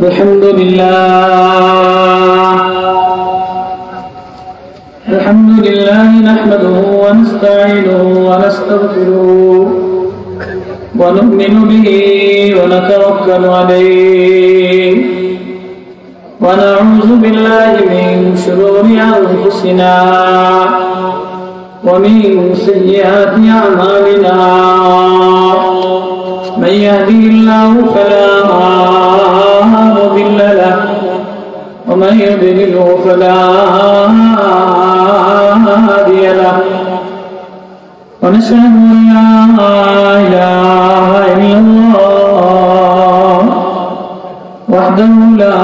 الحمد لله نحمده ونستعينه ونستغفره ونؤمن به ونتوكل عليه ونعوذ بالله من شرور أنفسنا ومن سيئات أعمالنا من يهده الله فلا مضل له ومن يضلله فلا هادي له ونشهد أن لا إله إلا الله وحده لا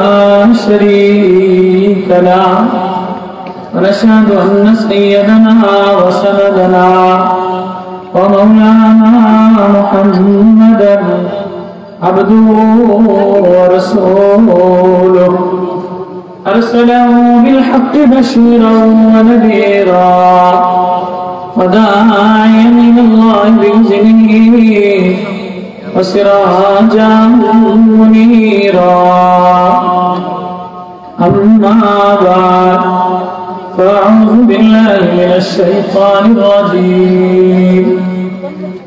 شريك له ونشهد أن سيدنا وسندنا ومولانا محمدا عبده ورسوله أرسله بالحق بشيرا ونذيرا وداعيا إلى الله بإذنه وسراجا منيرا أما بعد فأعوذ بالله من الشيطان الرجيم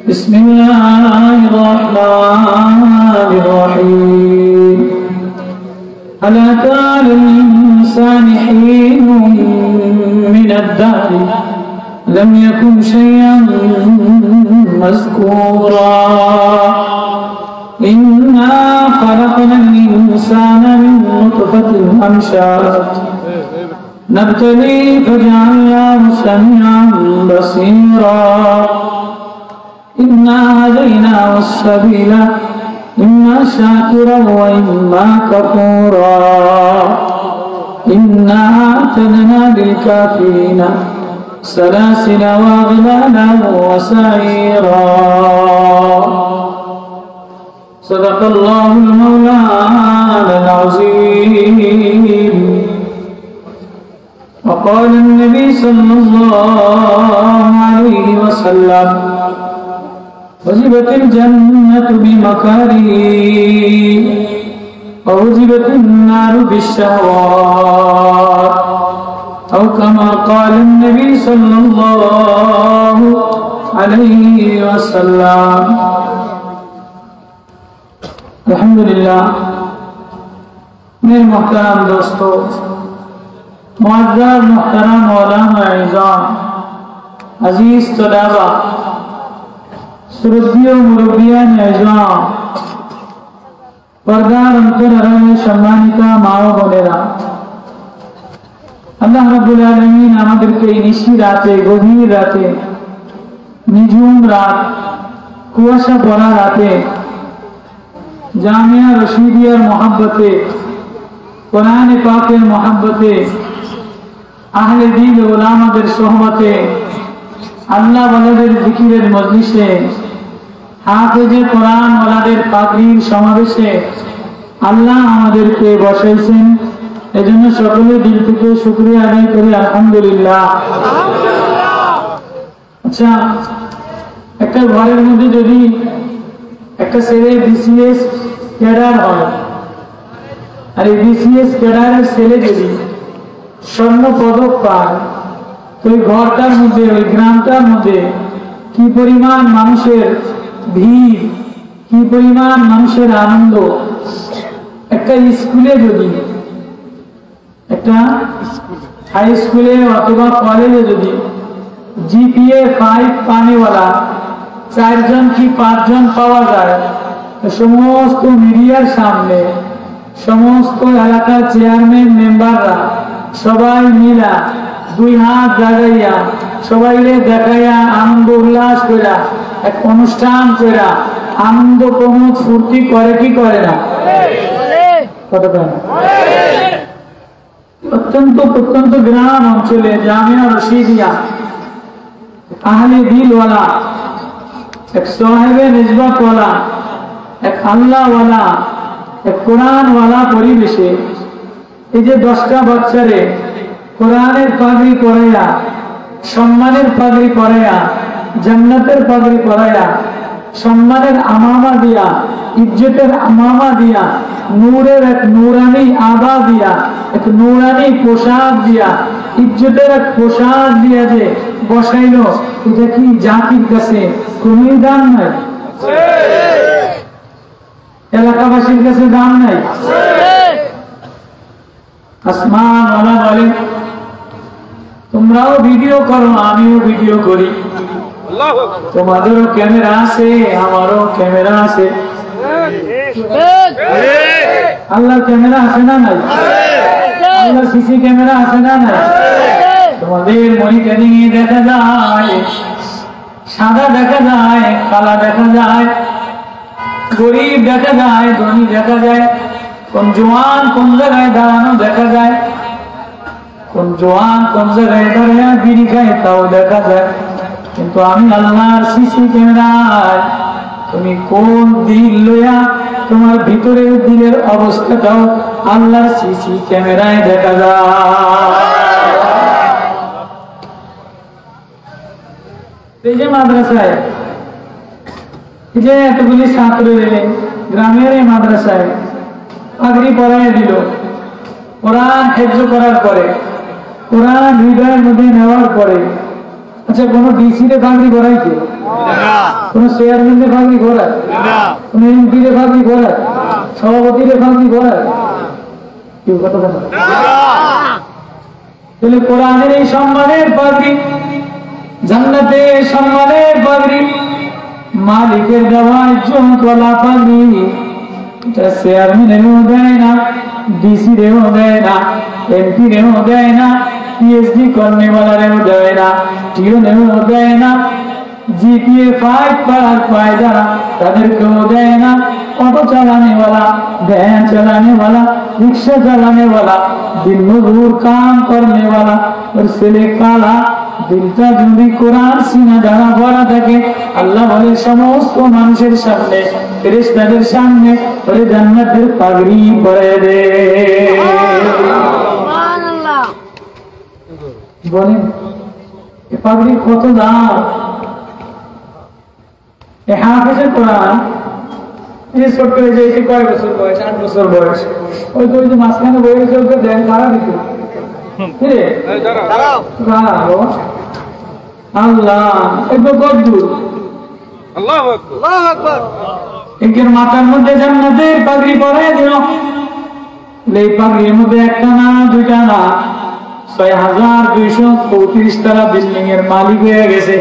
بسم الله الرحمن الرحيم ألا كان للإنسان حين من الدهر لم يكن شيئا مذكورا إنا خلقنا الإنسان من نطفة أمشاج نبتليه فجعلناه سميعا بصيرا إنا هديناه السبيل إما شاكرا وإما كفورا إنا أعتدنا للكافرين سلاسل وأغلالا وسعيرا صدق الله المولانا العظيم وقال النبي صلى الله عليه وسلم وجبت الجنة بمكاره ووجبت النار بالشهوات أو كما قال النبي صلى الله عليه وسلم الحمدللہ میرے محترم دوستو معزز محترم علماء اعزام عزیز طلباء শ্রদ্ধেয় মুরব্বিয়ান আযম পর্দার অন্তরালে সম্মানিতা মা ও বোনেরা আল্লাহ রাব্বুল আলামিন আমাদেরকে এই নিশি রাতে গভীর রাতে নিঝুম রাত কুয়াশা ভরা রাতে জামিয়া রশিদিয়ার মহব্বতে কোরআনে পাকের মহব্বতে আহলে দিন উলামাদের সোহবতে আল্লাহ ওয়ালাদের জিকিরের মজলিসে হাফেজে কোরআন ওয়ালাদের পাগড়ির সমাবেশে আল্লাহ আমাদেরকে বসাইছেন এজন্য সকলে দিল থেকে শুকরিয়া আদায় করি আলহামদুলিল্লাহ। আচ্ছা, একটা ঘরের মধ্যে যদি একটা ছেলে বিসিএস ক্যাডার হয় আর এই বিসিএস ক্যাডারের ছেলে যদি স্বর্ণ পদক পায় তো ওই ঘরটার মধ্যে ওই গ্রামটার মধ্যে কি পরিমাণ মানুষের ভিড়, কি পরিমাণ মানুষের আনন্দ। একটা স্কুলে যদি একটা হাই স্কুলে অথবা কলেজে যদি জিপিএ 5 পানেওয়ালা 4 জন কি 5 জন পাওয়া যায় তো সমস্ত মিডিয়ার সামনে সমস্ত এলাকার চেয়ারম্যান মেম্বাররা সবাই মিলা 2 হাত জাগাইয়া সবাইরে দেখাইয়া আনন্দ উল্লাস কইরা এক অনুষ্ঠান কইরা আনন্দ প্রমোদ ফুর্তি করে কি করে না? কতটা অত্যন্ত প্রত্যন্ত গ্রাম অঞ্চলে জামিয়া রশিদিয়া আহলে দিলওয়ালা এক সাহেবে নিসবতওয়ালা এক আল্লাহওয়ালা এক কোরআনওয়ালা পরিবেশে এই যে 10টা বাচ্চারে কোরআনের পাগড়ি পরাইয়া সম্মানের পাগড়ি পরাইয়া জান্নাতের পাগড়ি পরাইয়া সম্মানের আমামা দিয়া, ইজ্জতের আমামা দিয়া, নূরের এক নূরানি আভা দিয়া, এক নূরানি পোশাক দিয়া, ইজ্জতের এক পোশাক দিয়া যে বসাইল, এটা কি জাতির কাছে কোনই দাম নাই? এলাকাবাসীর কাছে দাম নাই? আসমানওয়ালা বলে তোমরাও ভিডিও করো, আমিও ভিডিও করি, তোমাদেরও ক্যামেরা আছে, আমারও ক্যামেরা আছে। আল্লাহর ক্যামেরা আছে না নাই? আল্লাহর সিসি ক্যামেরা আছে না নাই? তোমাদের মনিটরিং এ দেখা যায়, সাদা দেখা যায়, কালা দেখা যায়, গরিব দেখা যায়, ধনী দেখা যায়, কোন জওয়ান কোন জায়গায় দাঁড়ানো দেখা যায়, কোন জওয়ান কোন জায়গায় দাঁড়িয়ে বিড়ি খায় তাও দেখা যায়। কিন্তু আমি আল্লাহর সিসি ক্যামেরায় তুমি কোন দিল লইয়া তোমার ভিতরের দিলের অবস্থাটাও আল্লাহর সিসি ক্যামেরায় দেখা যায়। এই যে মাদ্রাসায় এই যে এতগুলি ছাত্র এলেন, গ্রামের এই মাদ্রাসায় পাগড়ি পরাই দিল, কোরআন হেফজ করার পরে, কোরআন হৃদয়ের মধ্যে নেওয়ার পরে, আচ্ছা কোন ডিসি রে পাগড়ি পরাইছে? কোন চেয়ারম্যান রে পাগড়ি পরায়? কোন এমপি রে পাগড়ি পরায়? সভাপতি রে পাগড়ি পরায়? কেউ কথা বলে না। তাহলে কোরআনের এই সম্মানের পাগড়ি, জান্নাতে সম্মানের পাগড়ি, মালিকের দেওয়া ইজ্জতওয়ালা পাগড়ি, এটা চেয়ারম্যানেরও দেয় না, ডিসি রেও দেয় না, এমপি রেও দেয় না, পিএইচডি করনেওয়ালারেও দেয় না, টিওনেও দেয় না, জিপিএ 5 পার পায় যারা তাদেরকেও দেয় না, অটো চালানেওয়ালা, ভ্যান চালানেওয়ালা, রিক্সা চালানেওয়ালা, দিন মজুর কাম করনেওয়ালা, ওর ছেলে কালা, দিলটা যদি কোরআন সিনা দ্বারা ভরা থাকে, আল্লাহ বলে সমস্ত মানুষের সামনে, ফেরেশতাদের সামনে ওরে জান্নাতের পাগড়ি পরিয়ে দে। বলেন এই পাগড়ির কত দাম? এই হাফেজের কোরআন এই ছোট্ট যে এটি কয় বছর বয়স, 8 বছর বয়স, ওই তো ওই যে মাঝখানে বইয়ের চলতে দেন তারা দিত আল্লাহ একবার গদ্দুর একের মাথার মধ্যে জান্নাতের পাগড়ি পরাই দিল। এই পাগড়ির মধ্যে একটা না দুইটা না 6234 তলা বিল্ডিং এর মালিক হয়ে গেছে।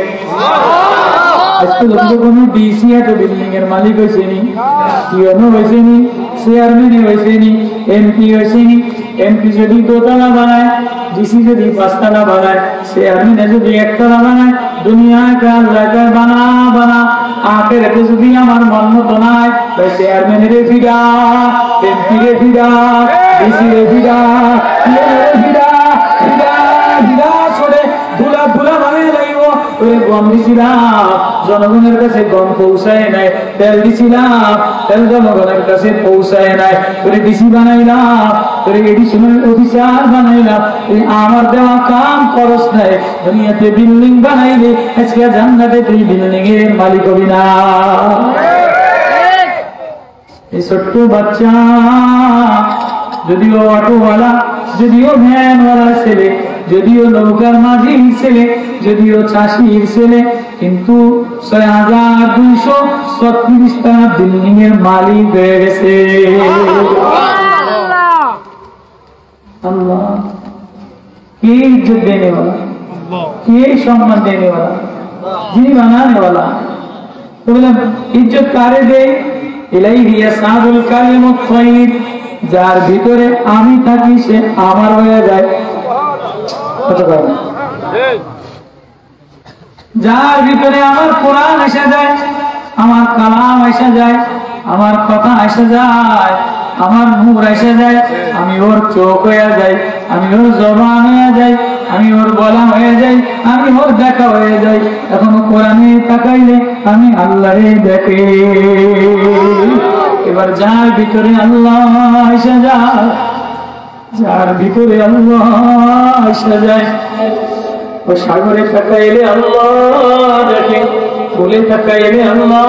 আজকে কোন ডিসি এত বিল্ডিং এর মালিক হয়েছে নি, টিওনো হয়েছে নি, চেয়ারম্যান হয়েছে নি, এমপি হয়েছে নি। এমপি যদি 2 তলা বানায়, ডিসি যদি 5 তলা বানায়, চেয়ারম্যান যদি 1 তলা বানায়, দুনিয়াকে আল্লাহকে বানা বানা আখেরাতে যদি আমার মন মতো নাই, তাই চেয়ারম্যানের ফিরা, এমপি রে ফিরা, ডিসি রে ফিরা, টিওনো ফিরা, ফিরা ফিরা করে ধুলা ধুলা বানিয়ে লাগব। ওই গম দিছিলাম, জনগণের কাছে গম পৌঁছায় নাই, তেল দিছিলাম, তেল জনগণের কাছে পৌঁছায় নাই, ওরে ডিসি বানাইলাম, ওরে এডিশনাল অফিসার বানাইলাম, আমার দেওয়া কাম খরচ নাই। দুনিয়াতে বিল্ডিং বানাইলে আজকে জান্নাতে তুই বিল্ডিং এর মালিক হবি না। এই ছোট্ট বাচ্চা যদিও অটোওয়ালা, যদিও ভ্যানওয়ালা ছেলে, যদিও নৌকার মাঝির ছেলে, যদিও চাষির ছেলে, কিন্তু 6236 টাকা বিল্ডিং এর মালিক হয়ে গেছে। আল্লাহ কে ইজ্জত দেने वाला, কে সম্মান देने वाला, যিনি বানাने वाला। তো বললাম ইজ্জত কারে দেয়? ইলাইহি ইয়াসাদুল কালিমুত তাইয়িব, যার ভিতরে আমি থাকি সে আমার হয়ে যায়। যার ভিতরে আমার কোরআন এসে যায়, আমার কালাম এসে যায়, আমার কথা এসে যায়, আমার নূর এসে যায়, আমি ওর চোখ হয়ে যাই, আমি ওর জবান হয়ে যাই, আমি ওর গলা হয়ে যাই, আমি ওর দেখা হয়ে যাই। এখন কোরআনে তাকাইলে আমি আল্লাহরে দেখে। এবার যার ভিতরে আল্লাহ এসে যায়, যার ভিতরে আল্লাহ এসে যায়, ও সাগরে তাকাইলে আল্লাহ দেখে, ফুলে তাকাইলে আল্লাহ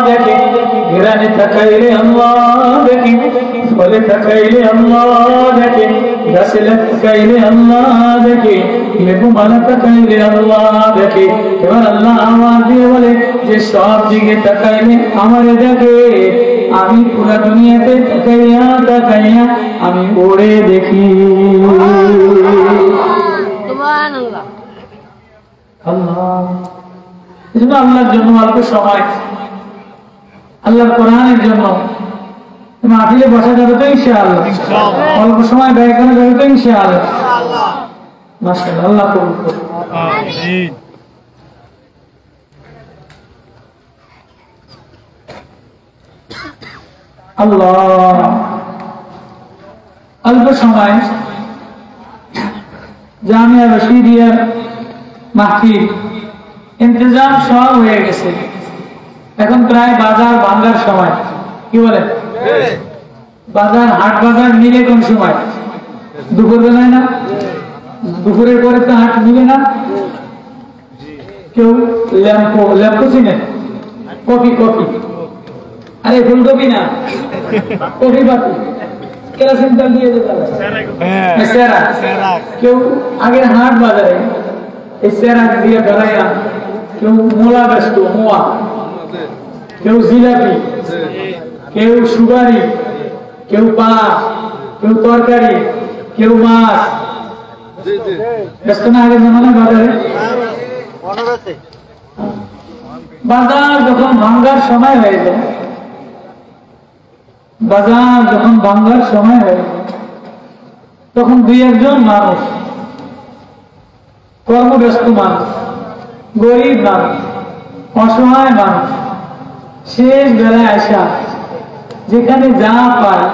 দেখে, ঘেরানে তাকাইলে আল্লাহ দেখে, ফলে তাকাইলে আল্লাহ দেখে, গাছে তাকাইলে আল্লাহ দেখে, লেবু মালা তাকাইলে আল্লাহ দেখে। এবার আল্লাহ আওয়াজ দিয়ে বলে যে সব দিকে তাকাইলে আমারে দেখে, আমি পুরা দুনিয়াতে তাকাইয়া তাকাইয়া আমি ওরে দেখি। আল্লাহ এজন্য আল্লাহর জন্য অল্প সময়, আল্লাহর কোরআনের জন্য মাহফিলে বসা যাবে তো ইনশাআল্লাহ, অল্প সময় ব্যয় করা যাবে তো ইনশাআল্লাহ। মাশাআল্লাহ, আল্লাহ কবুল করুন। আমিন। আল্লাহ অল্প সময় জামিয়া রশিদিয়ার মাহফিল ইন্তজাম সব হয়ে গেছে, এখন প্রায় বাজার ভাঙ্গার সময়। কি বলে বাজার হাট বাজার মিলে কোন সময়? দুপুর বেলায় না? দুপুরের পরে তো হাট মিলে না। কেউ ল্যাম্পো ল্যাম্পো চিনে? কফি কফি, আরে ফুলকপি না, কফি পাতি কেরাসিন তেল দিয়ে সেরা। কেউ আগের হাট বাজারে এই সেরা দিয়ে বেড়াইয়া কেউ মোলা ব্যস্ত মোয়া, কেউ জিলাপি, কেউ সুগারি, কেউ পাঁচ, কেউ তরকারি, কেউ মাছ ব্যস্ত না আগের জমানা বাজারে। বাজার যখন ভাঙ্গার সময় হয়ে যায়, বাজার যখন ভাঙ্গার সময় হয়ে যায়, তখন দুই একজন মানুষ, কর্মব্যস্ত মানুষ, গরিব মানুষ, অসহায় মানুষ শেষ বেলায় আসা যেখানে যা পায়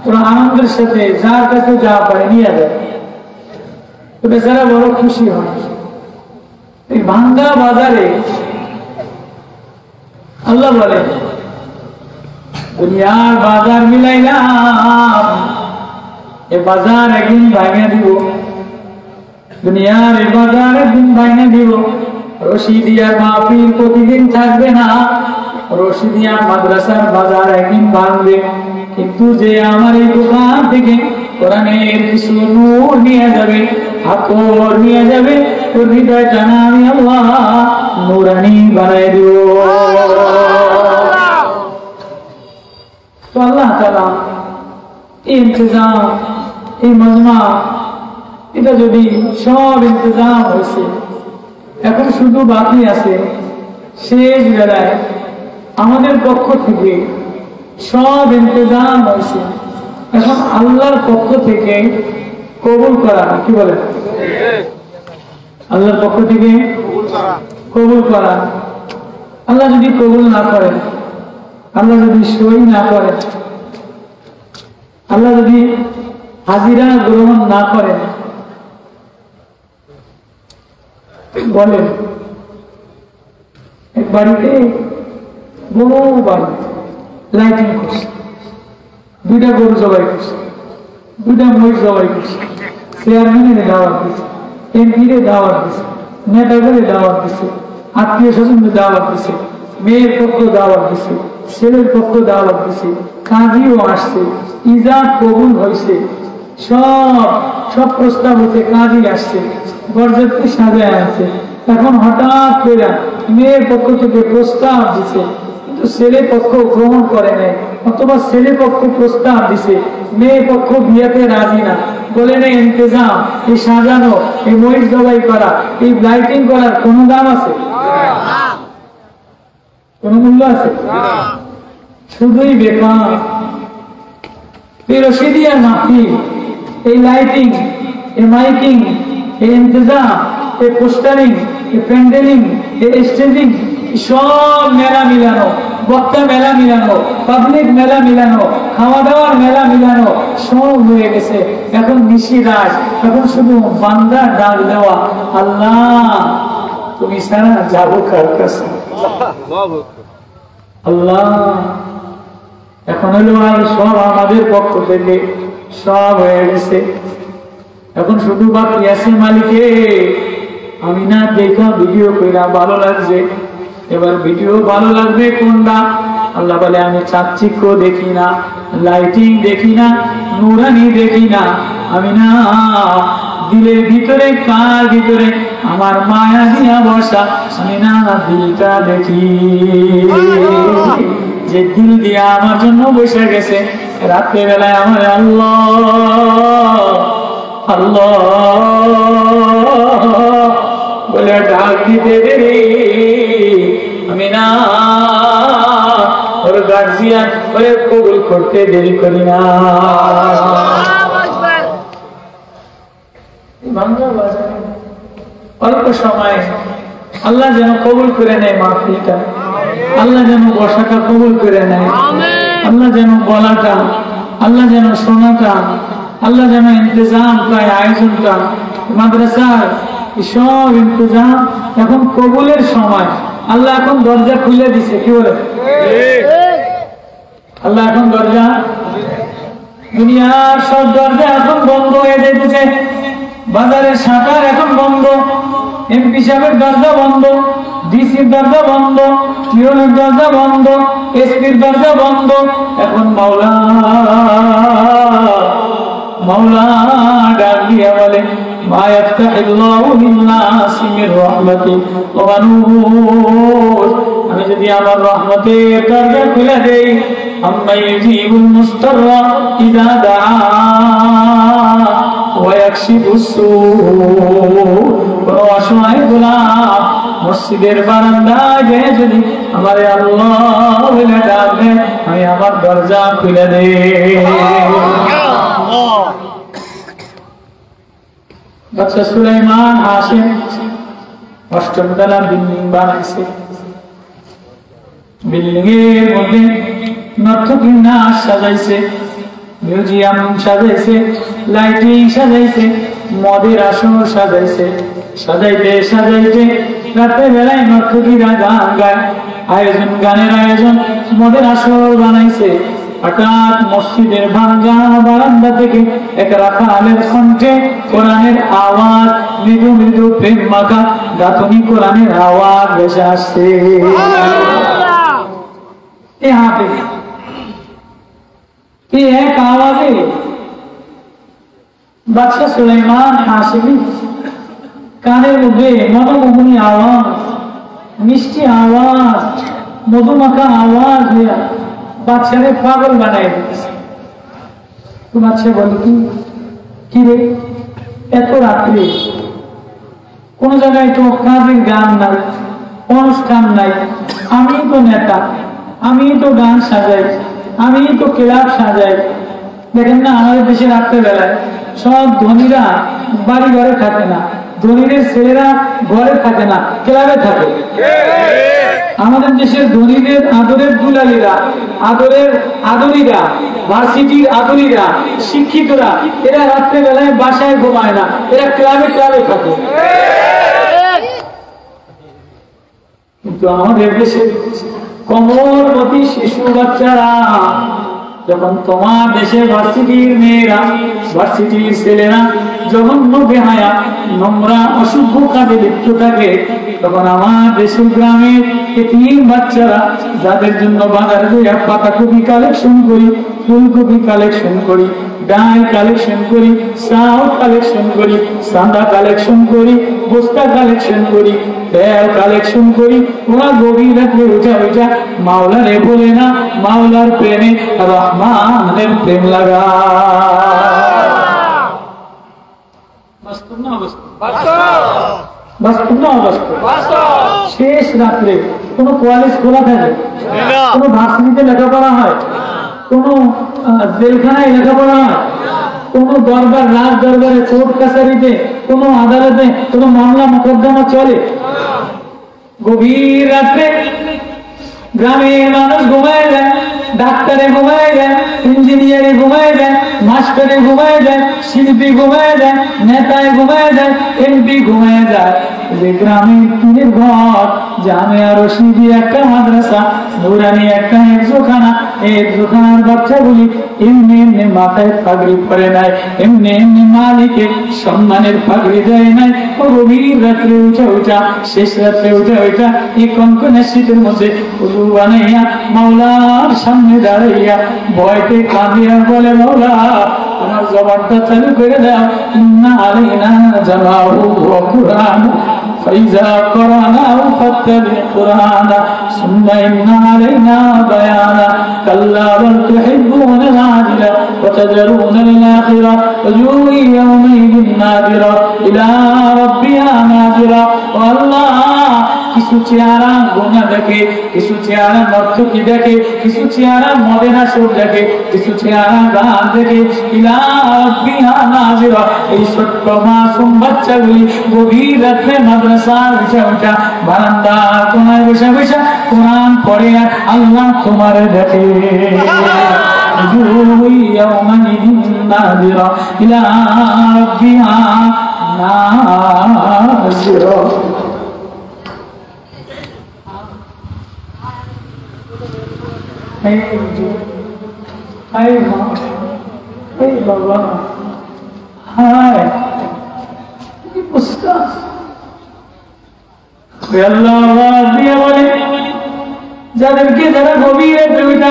ওরা আনন্দের সাথে যার কাছে যা পায় নিয়ে যায়, তো বেচারা বড় খুশি হয়। এই ভাঙ্গা বাজারে আল্লাহ বলে দুনিয়ার বাজার মিলাইলাম, এ বাজার একদিন ভাঙে দিব, দুনিয়ার এ বাজার একদিন ভাঙে দিব। রশিদিয়ার মাহফিল প্রতিদিন থাকবে না, রশিদিয়া মাদ্রাসার বাজার একদিন ভাঙবে, কিন্তু যে আমার এই দোকান থেকে কোরআনের কিছু নূর নিয়ে যাবে, হাতর নিয়ে যাবে, তোর হৃদয়টা না আমি আল্লাহ নূরানি বানাই দিব। তো আল্লাহ তাআলা এই ইন্তজাম, এই মজমা, এটা যদি সব ইন্তজাম হয়েছে, এখন শুধু বাকি আছে শেষ বেলায় আমাদের পক্ষ থেকে সব ইন্তজাম হয়েছে, এখন আল্লাহর পক্ষ থেকে কবুল করা। কি বলে আল্লাহর পক্ষ থেকে কবুল করা। আল্লাহ যদি কবুল না করেন, আল্লাহ যদি সই না করেন, আল্লাহ যদি হাজিরা গ্রহণ না করেন, বলেন এক বাড়িতে বড় বাড়ি লাইটিং করছে, দুইটা গরু জবাই করছে, দুইটা মহিষ জবাই করছে, চেয়ারম্যানের দাওয়াত দিচ্ছে, এমপিরে দাওয়াত দিচ্ছে, নেতাদের দাওয়াত দিচ্ছে, আত্মীয় স্বজনদের দাওয়াত দিচ্ছে, মেয়ের পক্ষ দাওয়াত দিচ্ছে, ছেলের পক্ষ দাওয়াত দিচ্ছে, কাজীও আসছে, ইজাব কবুল হয়েছে, সব প্রস্তাব হচ্ছে, কাজী আসছে, বরযাত্রী সাজায় আছে। এখন হঠাৎ করে মেয়ের পক্ষ থেকে প্রস্তাব দিচ্ছে, কিন্তু ছেলে পক্ষ গ্রহণ করে নাই, অথবা ছেলে পক্ষ প্রস্তাব দিছে, মেয়ে পক্ষ বিয়েতে রাজি না, বলে নেই ইন্তজাম, এই সাজানো, এই মহিষ জবাই করা, এই লাইটিং করার কোন দাম আছে? কোন মূল্য আছে? শুধুই বেকার। এই রশিদিয়ার মাহফিল, এই লাইটিং, এই মাইকিং, এই ইন্তজাম, এই পোস্টারিং, এই প্যান্ডেলিং, এই স্টেজিং, সব মেলা মিলানো, বক্তা মেলা মিলানো, পাবলিক মেলা মিলানো, খাওয়া দাওয়ার মেলা মিলানো সব হয়ে গেছে। এখন নিশিরাত, এখন শুধু বান্দা ডাক দেওয়া, আল্লাহ তুমি সারা যাবো কার কাছে? আল্লাহ এখন হলো আর সব আমাদের পক্ষ থেকে সব হয়ে গেছে, এখন শুধু বাকি আছে মালিকে আমি না দেখা ভিডিও কইরা ভালো লাগছে, এবার ভিডিও ভালো লাগবে কোনটা? আল্লাহ বলে আমি চাকচিক্য দেখি না, লাইটিং দেখি না, নুরানি দেখি না, আমি না দিলের ভিতরে, কার ভিতরে আমার মায়া দিয়া বসা, আমি না দিলটা দেখি। যে দিল দিয়া আমার জন্য বসে গেছে, রাত্রে বেলায় আমার আল্লাহ আল্লাহ বলে ডাক দিতে দেরি, আমি না ওর গার্জিয়ান করে কবুল করতে দেরি করি না। অল্প সময় আল্লাহ যেন কবুল করে নেয় মাহফিলটা, আল্লাহ যেন বসাটা কবুল করে নেয়, আল্লাহ যেন বলাটা, আল্লাহ যেন শোনাটা, আল্লাহ যেন ইন্তজামটা, আয়োজনটা, মাদ্রাসার সব ইন্তজাম এখন কবুলের সময়। আল্লাহ এখন দরজা খুলে দিছে, কি বলে? আল্লাহ এখন দরজা, দুনিয়ার সব দরজা এখন বন্ধ হয়ে যেতেছে। বাজারের শাটার এখন বন্ধ, এমপি সাহেবের দরজা বন্ধ, ডিসির দরজা বন্ধ, ইউনিয়নের দরজা বন্ধ, এসপির দরজা বন্ধ। এখন মাওলা মাওলা ডাক দিয়া বলে মা ইয়াফতাহিল্লাহু লিন-নাসি মির রাহমাতি ওয়া নূর, আমি যদি আমার রহমতের দরজা খুলে দেই, আম্মা ইউজিবুল মুস্তাররা ইযা দাআ ওয়া ইয়াকশিফুস সূ, অসহায় গোলাম মসজিদের বারান্দায় গিয়ে যদি আমার আল্লাহ বলে ডাকে, আমি আমার দরজা খুলে দেই। বাদশা সুলাইমান হাসেম অষ্টম তলা বিল্ডিং বানাইছে। বিল্ডিং এর মধ্যে নর্তকী নাচ সাজাইছে, মিউজিয়াম সাজাইছে, লাইটিং সাজাইছে, মদের আসন সাজাইছে। সাজাইতে সাজাইতে রাতে বেলায় নর্তকীরা গান গায়, আয়োজন, গানের আয়োজন, মদের আসর বানাইছে। হঠাৎ মসজিদের ভাঙ্গা বারান্দা থেকে এক রাখালের কণ্ঠে কোরআনের আওয়াজ, মৃদু মৃদু প্রেম মাখা গাঁথনি কোরআনের আওয়াজ ভেসে আসছে। এক আওয়াজে বাদশা সুলাইমান হাসেমি কানের মধ্যে মনোমোহনী আওয়াজ, মিষ্টি আওয়াজ, মধুমাখা আওয়াজ হইয়া বাচ্চারে পাগল বানাই দিচ্ছে। তো বাচ্চা বলে কি রে, এত রাত্রে কোন জায়গায় তো কাজের গান নাই, অনুষ্ঠান নাই, আমি তো নেতা, আমি তো গান সাজাই, আমি তো ক্লাব সাজাই। দেখেন না আমাদের দেশে রাত্রে বেলায় সব ধনীরা বাড়ি ঘরে থাকে না, ধনীদের ছেলেরা ঘরে থাকে না, ক্লাবে থাকে। আমাদের দেশের ধনীদের আদরের দুলালীরা, আদরের আদরীরা, ভার্সিটির আদরীরা, শিক্ষিতরা, এরা রাত্রে বেলায় বাসায় ঘুমায় না, এরা ক্লাবে ক্লাবে থাকে। কিন্তু আমাদের দেশে কোমলমতি শিশু বাচ্চারা, যখন তোমার দেশে ভার্সিটির মেয়েরা, ভার্সিটির ছেলেরা জঘন্য বেহায়া নোংরা অশুভ কাজে লিপ্ত থাকে, তখন আমার দেশের গ্রামের এতিম বাচ্চারা, যাদের জন্য বাজারে গিয়ে পাতাকপি কালেকশন করি, ফুলকপি কালেকশন করি, ডাল কালেকশন করি, চাল কালেকশন করি, চাঁদা কালেকশন করি, বস্তা কালেকশন করি, তেল কালেকশন করি, ওরা গভীর রাত্রে উঠা মাওলারে বলে না, মাওলার প্রেমে রহমানের প্রেম লাগা। শেষ রাত্রে কোন কলেজ খোলা থাকে, কোন ভার্সিটিতে লেখাপড়া হয়, কোন জেলখানায় লেখাপড়া হয়, কোন দরবার, রাজ দরবারে, কোর্ট কাছারিতে, কোন আদালতে কোন মামলা মোকদ্দমা চলে। গভীর রাত্রে গ্রামের মানুষ ঘুমায় যায়, ডাক্তারে ঘুমায় যায়, ইঞ্জিনিয়ারে ঘুমায় যায়, মাস্টারে ঘুমায় যায়, শিল্পী ঘুমায় যায়, নেতায় ঘুমায় যায়, এমপি ঘুমায় যায়। যে গ্রামের টিনের ঘর জামিয়া রশিদি একটা মাদ্রাসা, নুরানি একটা হেফজখানা। এই হেফজখানার বাচ্চাগুলি এমনি এমনি মাথায় পাগড়ি পরে নাই, এমনি এমনি মালিকে সম্মানের পাগড়ি দেয় নাই। ও গভীর রাত্রে উঠা উঠা, শেষ রাত্রে উঠা উঠা এই কনকনে শীতের মধ্যে উজু বানাইয়া মাওলার সামনে দাঁড়াইয়া ভয়তে কাঁদিয়া বলে, মাওলা আমার জবানটা চালু করে দাও। ইন্না আলাইনা জামাহু ওয়া কুরআন ফাইজা قرأناه فاتبع قرآنه ثم إن علينا بيانه كلا بل تحبون العاجلة وتذرون الآخرة وجوه يومئذ نادرة إلى ربها ناظرة। والله কিছু চেহারা গোনা দেখে, কিছু চেহারা নর্তকী দেখে, কিছু চেহারা মদের আসর দেখে, কিছু চেহারা গান দেখে। ইলা রাব্বিহা নাযিরা। এই ছোট্ট মাসুম বাচ্চাগুলি গভীর রাত্রে মাদ্রাসা উঠা উঠা বারান্দা কোনায় বসে বসে কোরআন পড়ে আর আল্লাহ তোমার দেখে। ইয়াউমাইদিন নাযিরা ইলা রাব্বিহা নাযিরা। যাদেরকে যারা গভীরে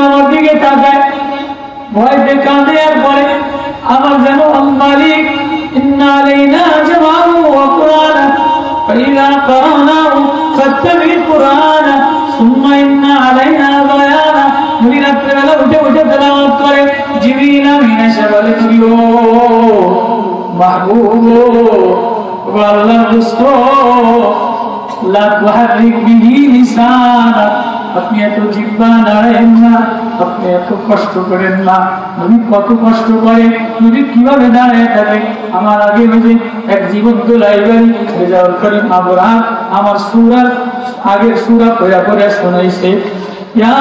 আমার দিকে তাকায়, ভয়তে কাঁদে আর পরে আমার যেন মালিক ইন্না আলাইনা জামাহু ওয়া কুরআনা ফাইযা قرأناه فاتبع قرآنه ثم إن علينا بيانه। রাত্রেবেলা উঠে উঠে তেলাওয়াত করে। জিবরিল আমিন এসে বলে, প্রিয় মাহবুব ও আল্লাহর দোস্ত, লা তুহাররিক বিহি লিসানাক, আপনি এত জিহ্বা নাড়েন না, আপনি এত কষ্ট করেন না। নবী কত কষ্ট করে, নবী কিভাবে দাঁড়ায় থাকে। আমার আগে হয়েছে এক জীবন্ত লাইব্রেরি রেজাউল করিম আবরার আমার সূরার আগের সূরা পড়া পড়া শোনাইছে। ইয়া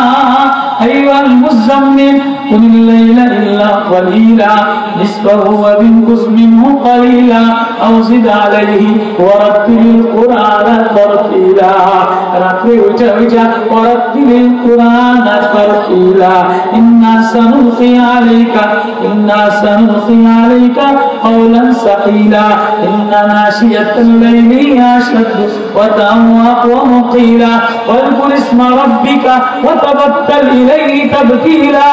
আইয়ুহাল মুযাম্মিল কুমিল লাইলা ইল্লা কালিলা নিসফাহু ওয়া বিনকুস মিনহু কালিলা আও জিদ আলাইহি ওয়া রাত্তিলিল কুরআনা তারতিলা। রাতে উঠা উঠা ওয়ারাত্তিলিল কুরআনা তারতিলা। ইন্না সানুলকি আলাইকা কওলান সাকিলা ইন্না নাশিয়াতাল লাইলি আশাদু ওয়া তাওয়াক ওয়া মুকিলা ওয়াজকুর ইসমা রাব্বিকা ওয়া তাবাত্তাল ইলাইহি তাবতিলা।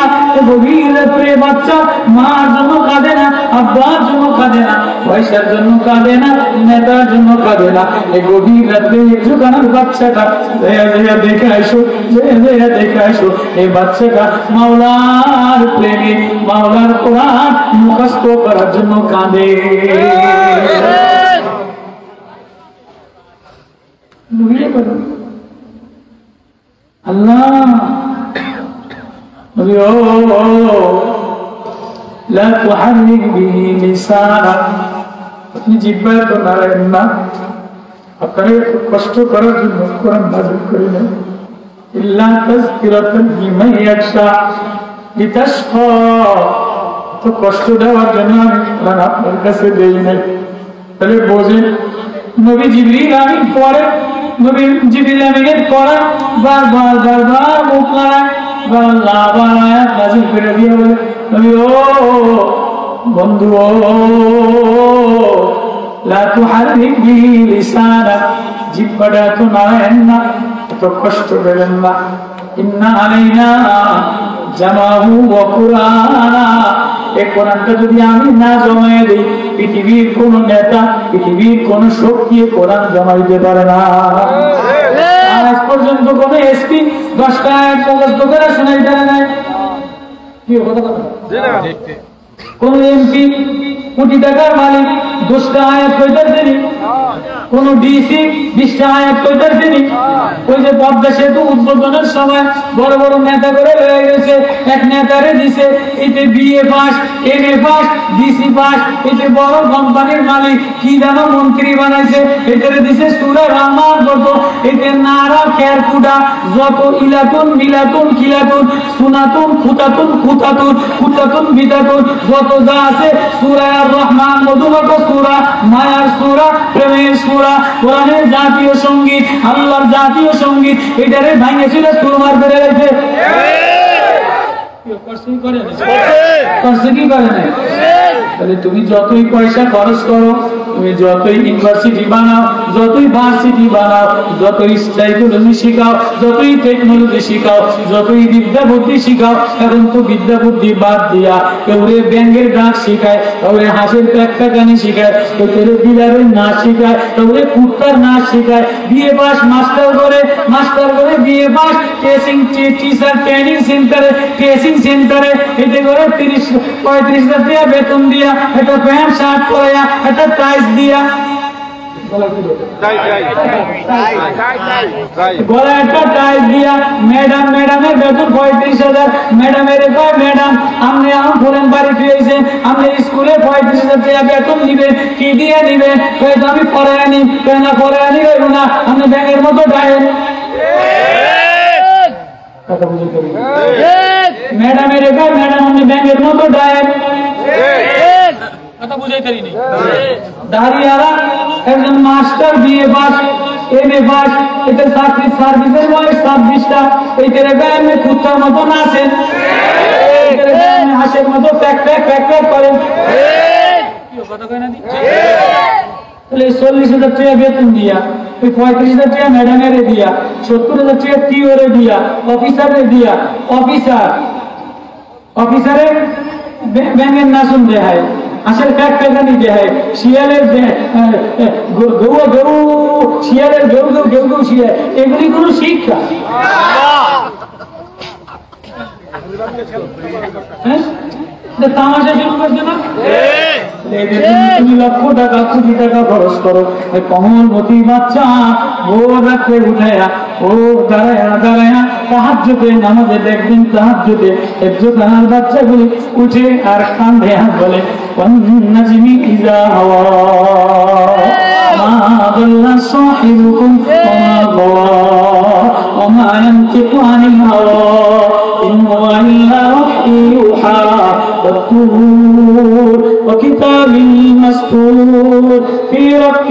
গভীর রাতে বাচ্চা মার জন্য কাঁদে না, আব্বার জন্য কাঁদে না, পয়সার জন্য কাঁদে না, নেতার জন্য কাঁদে না। এই গভীর রাতে একটুখানার বাচ্চাটা দেখে আসো, দেখে আসো। এই বাচ্চাটা মাওলার প্রেমে, মাওলার কোরআন মুখস্থ করার জন্য কাঁদে। আল্লাহ লা তুহাররিক বিহি লিসানাক, আপনি জিহ্বা তো নাড়েন না, আপনাকে কষ্ট করার জন্য কোরআন নাযিল করি না। ইল্লা তাযকিরাতান লিমান ইয়াখশা লিতাশকা, তো কষ্ট দেওয়ার জন্য আমি কোরআন আপনার কাছে দেই নাই। তাহলে বোঝেন, নবী জিবরিল আমিন পড়ে, নবী জিবরিল আমিনের পড়া বারবার বারবার মুখ নাড়ায়, বারবার আয়াত নাযিল করে দিয়ে বলে, নবী ও বন্ধু, ও লা তুহাররিক বিহি লিসানাক, জিহ্বাটা তো নাড়েন না, এত কষ্ট দেবেন না। ইন্না আলাইনা জামাহু ওয়া কুরআনা, এই কোরআনটা যদি আমি না জমায়ে দিই, পৃথিবীর কোন নেতা, পৃথিবীর কোন শক্তি কোরআন জমাইতে পারে না। আজ পর্যন্ত কোন এসপি 10টা আয়াত মুখস্থ করে শোনাইতে নাই। কি কথা কথা? কোন এমপি কোটি টাকার মালিক 10টা আয়াত কইতে দেনি, কোন ডিসি 20টা আয়াত কইতে দেনি। ওই যে পদ্মা সেতু উদ্বোধনের সময় বড় বড় নেতা করে হয়ে গেছে, এক নেতারে দিছে এতে BA pass, MA pass, DC pass, এতে বড় কোম্পানির মালিক কি জানো মন্ত্রী বানাইছে, এটারে দিছে সূরা রহমান যত, এতে নারা খেরকুডা যত, ইলাতুন মিলাতুন খিলাতুন সুনাতুন খুতাতুন খুতাতুন খুতাতুন বিদাতুন যত যা আছে, সূরা আর রহমান মধুমত সূরা, মায়ার সূরা, প্রেমের কোরআনের সূরা, কোরআনের জাতীয় সঙ্গীত, আল্লাহর জাতীয় সঙ্গীত, এটারে ভাঙে ছিল সুরমার করে রেখে তাহলে তুমি যতই পয়সা খরচ করো, তুমি যতই ইউনিভার্সিটি বানাও, যতই ভার্সিটি বানাও, যতই সাইকোলজি শিখাও, যতই টেকনোলজি শিখাও, যতই বিদ্যা বুদ্ধি শিখাও, এখন তো বিদ্যা বুদ্ধি বাদ দিয়া কেউরে ব্যাংকের ডাক শিখায়, কেউরে হাঁসের প্যাকানি শিখায়, কেউরে বিলারের নাচ শিখায়, কেউরে কুত্তার নাচ শিখায়। বিএ পাস মাস্টার করে বিএ পাস টিচার ট্রেনিং সেন্টারে, ট্রেসিং সেন্টারে এতে করে 30-35 টাকা বেতন দিয়া, একটা প্যান্ট শার্ট পরাইয়া, একটা টাইস দিয়া, গলা একটা টাইস দিয়া, ম্যাডামের বেতন 35,000। ম্যাডামের কয় ম্যাডাম আপনি এখন ফোরেন বাড়ি ফিরেছেন, আপনি স্কুলে 35,000 টাকা বেতন নিবেন, কি দিয়ে নিবেন? হয়তো আমি পরে আনি, কেন পরে আনি রইব না, আপনি ব্যাংকের মতো ডায়েন। ম্যাডামের কয় ম্যাডাম আপনি ব্যাংকের মতো ডায়েন, কথা বুঝাই পারিনি। দাঁড়িয়ারা একজন master BA pass, MA pass, এটা চাকরি সার্ভিসের বয়স 26টা, এইটার আপনি কুত্তার মতো নাচেন, হাঁসের মতো প্যাক করেন। 40,000 টাকা বেতন দিয়া, 35,000 টাকা ম্যাডামের দিয়া, 70,000 টাকা টিওরে দিয়া, অফিসারে দিয়া, অফিসারে ব্যাংকের নাচন দেয়, হাঁসের প্যাকানি দেয়, শিয়ালের শিয়ালের গৌ শিয়াল, এগুলি কোন শিক্ষা? তামাশা শুরু করছে না? তুমি লক্ষ টাকা কোটি টাকা খরচ করো, কমলমতি বাচ্চা ভোর রাত্রে উঠায়া ও দাঁড়ায়া তাহাজ্জুদে নামাজে দেখবেন, তাহাজ্জুদে হেফজখানার বাচ্চাগুলি উঠে আর কান্দে আর বলে ওয়ান্নাজমি ইযা হাওয়া মা দাল্লা সাহিবুকুম ওয়া মা গাওয়া ওয়া মা ইয়ানতিকু আনিল হাওয়া ইন হুয়া ইল্লা ওয়াহয়ুন ইউহা والطور وكتاب مسطور في رق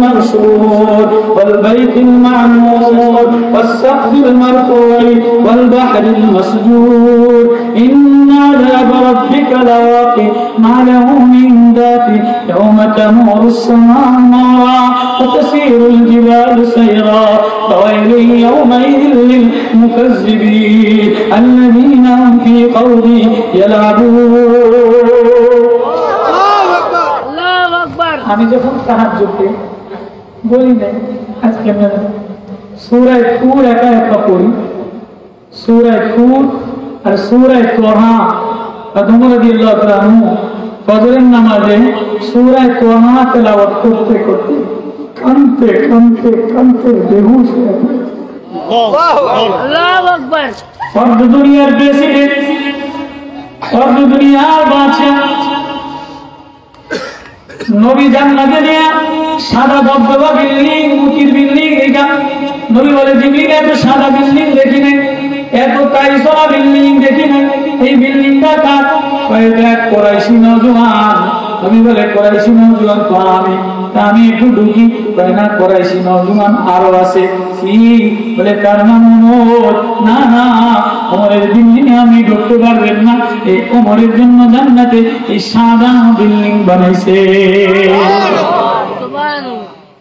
منشور والبيت المعمور والسقف المرفوع والبحر المسجور إن عذاب ربك لواقع ما له من دافع يوم تمور السماء مورا وتسير الجبال سيرا فويل يومئذ للمكذبين الذين هم في خوض يلعبون। আমি যখন তাহাজ্জুদে বলি না, আজকে আমি সূরা তুর একা পড়ি, সূরা তুর আর সূরা তোহা, ওমর রাদিয়াল্লাহু তাআলা আনহু ফজরের নামাজে সূরা তোহা তেলাওয়াত করতে করতে কাঁদতে বেহুশ হয়ে পড়ে। আল্লাহু আকবার। অর্ধ দুনিয়ার প্রেসিডেন্ট, অর্ধ দুনিয়ার বাদশা, নবী জান্নাতে নিয়ে সাদা দবদবা বিল্ডিং, মুকির বিল্ডিং, এটা নবী বলে জিবরিল এত সাদা বিল্ডিং দেখি নাই, এত টাইসওয়ালা বিল্ডিং দেখি নাই, এই বিল্ডিংটা কার? এক কুরাইশি নওজোয়ান। নবী বলে কুরাইশি নওজোয়ান তো আমি একটু ঢুকি, না কুরাইশি নওজোয়ান আরো আছে, বলে তার নাম ওমর। না ওমরের বিল্ডিং আমি ঢুকতে পারবেন না, এই ওমরের জন্য জান্নাতে এই সাদা বিল্ডিং বানাইছে।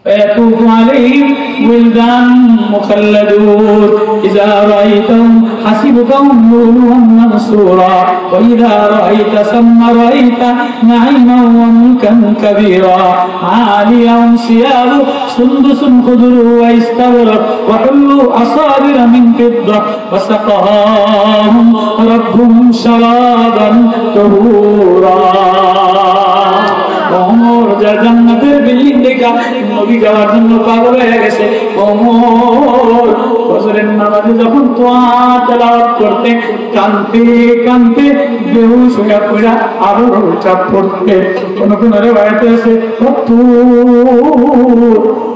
ويطوف عليهم ولدان مخلدون إذا رأيتهم حسبتهم لؤلؤا منثورا وإذا رأيت ثم رأيت نعيما وملكا كبيرا عاليهم ثياب سندس خضر واستبرق وحلوا أصابر من فضة وسقاهم ربهم شرابا طهورا। ওমর যা জান্নাতের বিল্ডিং দেখা নবী যাওয়ার জন্য পাগল হয়ে গেছে। ওমর ফজরের নামাজে যখন তেলাওয়াত করতে কাঁদতে বেহুশ হয়ে পড়া আরো চাপ পড়তে। কোন রিওয়ায়াতে আছে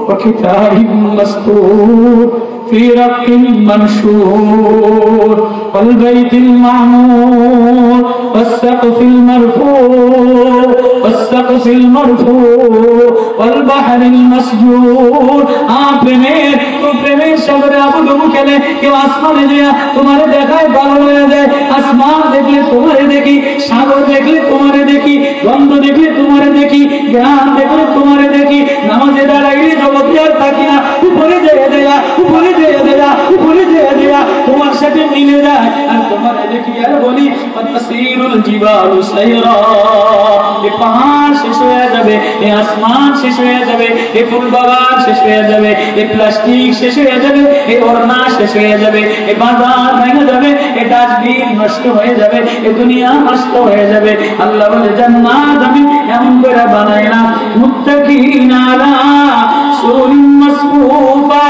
وكتاب مسطور في رق منشور والبيت المعمور والسقف المرفوع ওয়াল বাহরিল মাসজুর। প্রেমের সাগরে আবুডুবু খেলে, কেউ আসমানে যায় তোমারে দেখায় পাগল হয়ে যায়। আসমান দেখলে তোমারে দেখি, সাগর দেখলে তোমারে দেখি, গন্ধ দেখলে তোমারে দেখি, জ্ঞান দেখলে তোমারে দেখি। নামাজে দাঁড়াইলে জগতে আর থাকি না, উপরে যেয়ে দেয়া, উপরে যেয়ে দেয়া, উপরে যেয়ে দেয়া তোমার সাথে মিলে যায়। আর তোমারে দেখি আর বলি তাসিরুল জিবালু সাইরা। এই পাহাড় শেষ হয়ে যাবে, এই আসমান শেষ হয়ে যাবে, এই ফুল বাগান শেষ হয়ে যাবে, এই প্লাস্টিক শেষ হয়ে যাবে, এই ওড়না শেষ হয়ে যাবে, এই বাজার ভেঙে যাবে, এই ডাস্টবিন নষ্ট হয়ে যাবে, এই দুনিয়া নষ্ট হয়ে যাবে। আল্লাহ বলে জান্নাত আমি এমন করে বানাই না, মুত্তাকিনা আলা সুরিন মাসফুফা।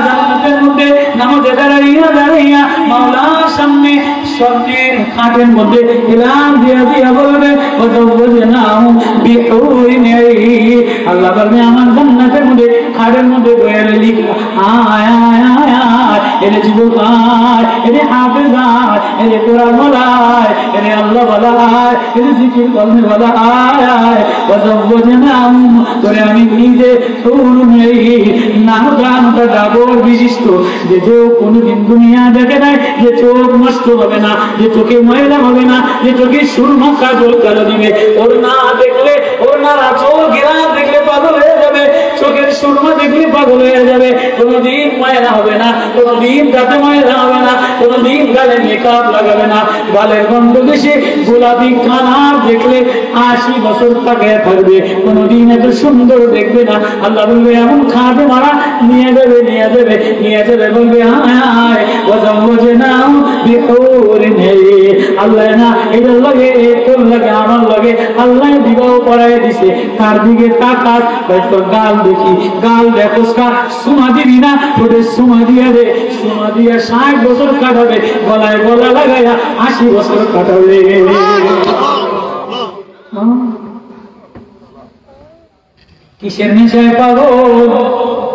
জান্নাতের মধ্যে নামাজে দাঁড়াইয়া দাঁড়াইয়া মাওলার সামনে স্বর্ণের খাটের মধ্যে এলান দিয়া দিয়া বলবে আল্লাহ বলবে আমার জান্নাতের মধ্যে খাটের মধ্যে বয়ে লিখ আয় আয় আয় আয়, এরে যুবক আয়, এরে হাফেজ আয়, এরে কোরআন ওয়ালা আয়, এরে আল্লাহ ওয়ালা আয়, এরে জিকির করনে ওয়ালা আয় আয়। তোরে আমি নিজে নামটা ডাবর বিশিষ্ট, যে কোনোদিন দুনিয়া দেখে নাই, যে চোখ নষ্ট হবে না, যে চোখে ময়লা হবে না, যে চোখে সুরমা কাজল কালো দিবে। ওর না দেখলে, ওর না চোখ ঘেরা দেখলে পাগল হয়ে যাবে, চোখের সুরমা দেখলে পাগল হয়ে যাবে। কোনোদিন ময়লা হবে না, কোনোদিন গাতে ময়লা হবে না, কোনোদিন গালে মেকআপ লাগাবে না, গালের গন্ধ বেশি গোলাপি খানা দেখলে 80 বছর তাকে থাকবে, কোনোদিন এত সুন্দর দেখবে না। আল্লাহ বলবে এমন খাবে মারা নিয়ে যাবে, নিয়ে যাবে, নিয়ে যাবে, বলবে আয় ওয়াজাওয়াজে নাও বিহুরিন। আল্লাহ না এটার লাগে, তোর লাগে, আমার লাগে আল্লাহ বিবাহ করাই দিছে। তার দিকে তাকাস, তোর গাল দেখি, গাল দেখোস কা সুমা দিবি না, তোদের সুমা দিয়ে দে, সুমা দিয়ে 60 বছর কাটাবে, গলায় গলা লাগাইয়া 80 বছর কাটাবে। কিসের নেশায় পাগল,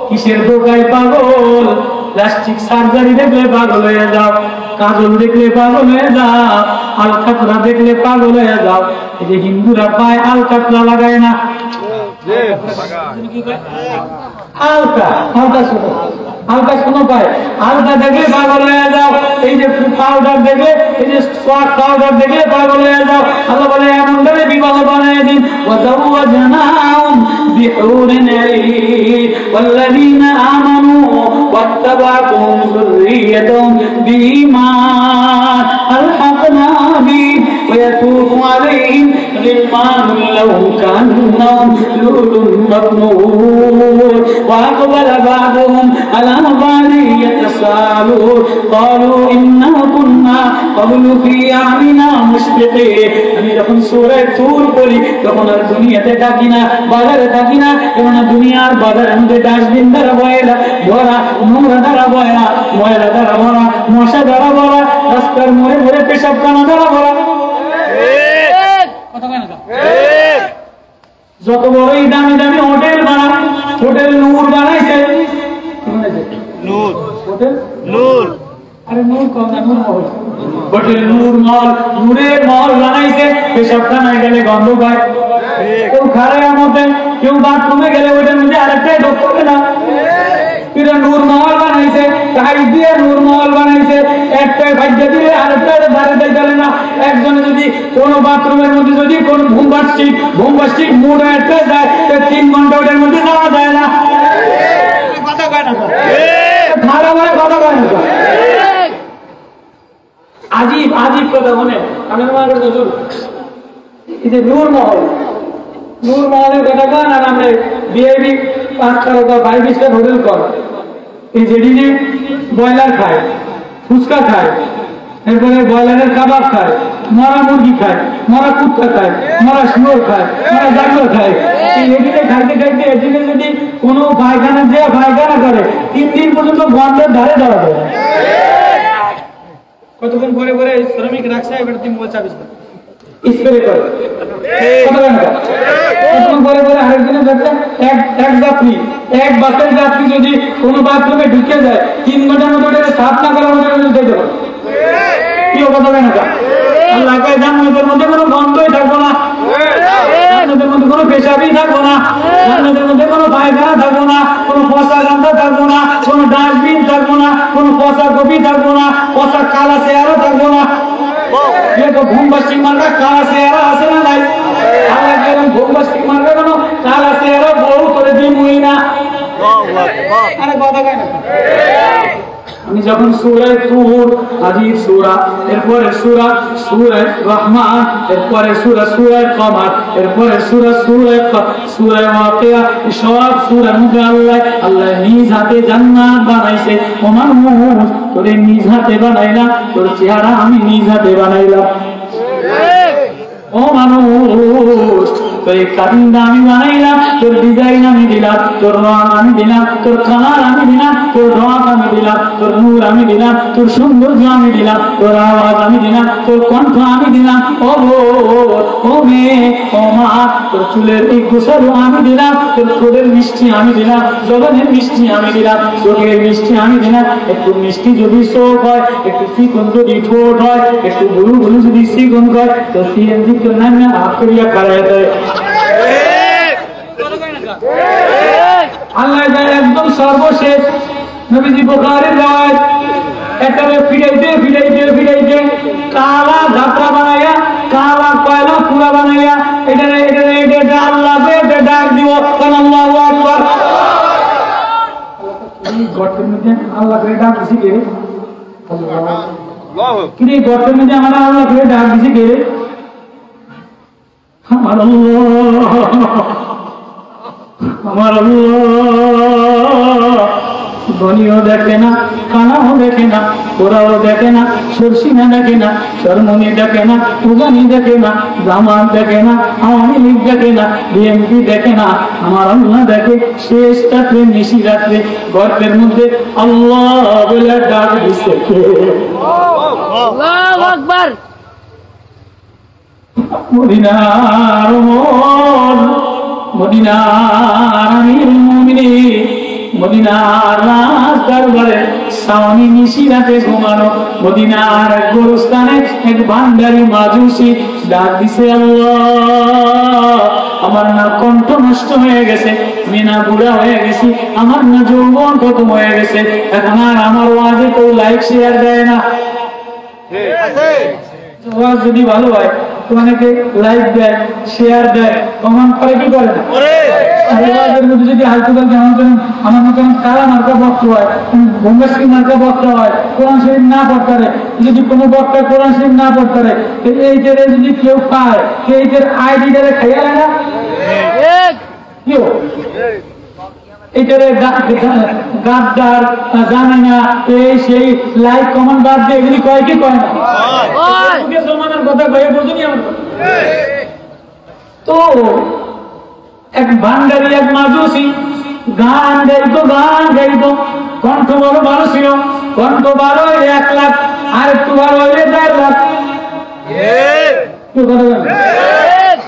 কিসের দোকায় পাগল? প্লাস্টিক সার্জারি দেখলে পাগল হয়ে যাও, কাজল দেখলে পাগল হয়ে যাও, আলকাতরা দেখলে পাগল হয়ে যাও। এই যে হিন্দুরা পায় আলকাতরা লাগায় না, আলকা আলকা শুনো, আলকা শুনো পায়, আলকা দেখলে পাগল হয়ে যাও। এই যে পাউডার দেখলে, এই যে সোয়াট পাউডার দেখলে পাগল হয়ে যাও। আল্লাহ বলে এমন ভাবে বিবাহ বানায় দিন, ওয়াজাওয়াজনাহুম বিহুরিন আইন ওয়াল্লাযীনা আমানু ওয়াত্তাবা'তুহুম যুররিয়্যাতুহুম বিঈমান আলহাকনা বিহিম ওয়া ইয়াতুফু আলাইহিম গিলমানুন লাহুম কান্নাহুম লুলুন মাকনুন ওয়া আকবালা বা'দুহুম আলা বা'দিন ইয়াতাসালুন ক্বালু ইন্না কুন্না ক্বাবলু ফি আমিনা মুশফিকিন। আমি যখন সূরা তুর বলি তখন আর দুনিয়াতে থাকি না, বাজারে থাকি না, এমন দুনিয়ার বাজারের মধ্যে ডাস্টবিন দ্বারা ভরা, নোংরা দ্বারা ভরা, ময়লা দ্বারা ভরা, মশা দ্বারা ভরা, রাস্তার মোড়ে মোড়ে পেশাবখানা দ্বারা ভরা। যত বড়ই দামি দামি হোটেল বানা, হোটেল নূর বানাইছে, হোটেল নূর, আরে নূর কম না, নূর মহল, হোটেল নূর মহল, নূরের মহল বানাইছে। পেশাবখানায় গেলে গন্ধ পায়, কেউ খারের মধ্যে, কেউ বাথরুমে গেলে ওইটার মধ্যে আরেকটাই ঢোক করবে না। কিন্তু নূর মহল বানাইছে, টাইল দিয়ে নূর মহল বানাইছে, একটাই ভাগ্য দিলে আরেকটা ধারে চলে না। একজনে যদি কোনো বাথরুমের মধ্যে যদি কোনো ভূমবাস্টিক মুড একটা যায়, 3 ঘন্টা ওটার মধ্যে যাওয়া যায় না। কথা কয় না, ভাড়া ভাড়া কথা কয় না, আজীব আজীব কথা বলে। আমি তোমার এই যে নূর মহল, নূর মহলের কথা কন, আর আমরা বিআইবি 5 তারকা 5 স্টার হোটেল কর, এই যেদিনে ব্রয়লার খায়, ফুচকা খায়, এরপরে ব্রয়লারের কাবাব খায়, মরা মুরগি খায়, মরা কুত্তা খায়, মরা শুয়োর খায়, মরা জাগর খায়। এই এদিকে খাইতে খাইতে এদিকে যদি কোনো পায়খানা দিয়ে পায়খানা করে 3 দিন পর্যন্ত বন্ধের ধারে দাঁড়াবে। কতক্ষণ পরে পরে শ্রমিক রাখছে, এবার 3 বছর 24 স্প্রে করে, কতক্ষণ পরে পরে আরেকজনের যাচ্ছে। এক যাত্রী, এক বাসের যাত্রী যদি কোনো বাথরুমে ঢুকে যায়, 3 ঘন্টার মধ্যে সাফ না করার মধ্যে যেতে পারে। কি কথা বলে না, আল্লাহ কয় জান্নাতের মধ্যে কোনো গন্ধই থাকবো না, জান্নাতের মধ্যে কোনো পেশাবই থাকবো না, বোমবাসী মার্কা কালা চেহারা আছে না নাই? আল্লাহ যেরকম বোমবাসী মার্কা কোনো কালা চেহারা বউ করে দিই না। আরে কথা কয় না। আমি যখন সূরা তুর হাদিস সূরা, এরপরে সূরা রহমান, এরপরে সূরা কমার, এরপরে সূরা ওয়াকিয়া, সব সূরার মধ্যে আল্লাহ নিজ হাতে জান্নাত বানাইছে। ও মানুষ, তোর নিজ হাতে বানাইলাম, তোর চেহারা আমি নিজ হাতে বানাইলাম। ও মানুষ, তোর কারিন্দা আমি বানাইলাম, তোর ডিজাইন আমি দিলাম, তোর রং আমি দিলাম, তোর কালার আমি দিলাম, তোর রং আমি দিলাম, তোর নূর আমি দিলাম, তোর সৌন্দর্য আমি দিলাম, তোর আওয়াজ আমি দিলাম, তোর কণ্ঠ আমি দিলাম। ও মেয়ে, ও মা, তোর চুলের এই গোছালো আমি দিলাম, তোর ঠোঁটের মিষ্টি আমি দিলাম, জবানের মিষ্টি আমি দিলাম, চোখের মিষ্টি আমি দিলাম। একটু মিষ্টি যদি চোখ হয়, একটু চিকন যদি ঠোঁট হয়, একটু গুরু গুরু যদি চিকন হয়, তো সিএনজি কেউ নাম না হাত করিয়া খাড়াই দেয়। আল্লাহ একদম সর্বশেষ নবীজি বুখারীর রাওয়ায়াত, এটারে ফিরাইতে কালা ঝাপড়া বানাইয়া, কালা কয়লা পুরা বানাইয়া এটা আল্লাহ এটা ডাক দিব। আল্লাহু আকবার। এই গর্তের মধ্যে আল্লাহ করে ডাক দিছি কে? আল্লাহ। কি রে গর্তের মধ্যে আমরা আল্লাহ করে ডাক দিছি কে? আমার আল্লাহ। ধনীও দেখে না, কানাও দেখে না, ওরাও দেখে না, সরসিনা দেখে না, চরমনি দেখে না, উগানি দেখে না, জামাত দেখে না, আওয়ামী লীগ দেখে না, বিএনপি দেখে না। আমার আল্লাহ দেখে। শেষ রাত্রে, নিশি রাত্রে গর্তের মধ্যে আল্লাহ বলে ডাক দিচ্ছে। আল্লাহু আকবার। মদিনার মোর, মদিনার আমিরুল মুমিনিন, মদিনার রাস্তার ঘরে সাওনি নিশি রাতে ঘুমানো, মদিনার এক গোরস্থানে এক ভান্ডারি মাজুসি ডাক দিছে, আল্লাহ আমার না কণ্ঠ নষ্ট হয়ে গেছে, আমি না বুড়া হয়ে গেছি, আমার না যৌবন খতম হয়ে গেছে, এখন আর আমার ওয়াজে কেউ লাইক শেয়ার দেয় না। ওয়াজ যদি ভালো হয় তো অনেকে লাইক দেয়, শেয়ার দেয়, কমেন্ট করে, কি করে না? ওয়াজের মধ্যে যদি হালকুদাল যেমন আমার মতন কালা মার্কা বক্তা হয়, বোমবাসী মার্কা বক্তা হয়, কোরআন শরীফ না পড়তে পারে, যদি কোনো বক্তা কোরআন শরীফ না পড়তে পারে, এইটারে যদি কেউ পায়, এইটার আইডিটারে খাইয়া না কেউ, এইটারে গাদ্দার জানে না, এই সেই লাইক কমেন্ট বাদ দিয়ে এগুলি কয় কি কয় না? জমানার কথা কয়ে বোঝুনি আমার। তো এক ভান্ডারি, এক মাজুসি গান গাইতো, কণ্ঠ বড় ভালো ছিল, কণ্ঠ ভালো 1 লাখ, আর একটু ভালো হইলে 1.5 লাখ।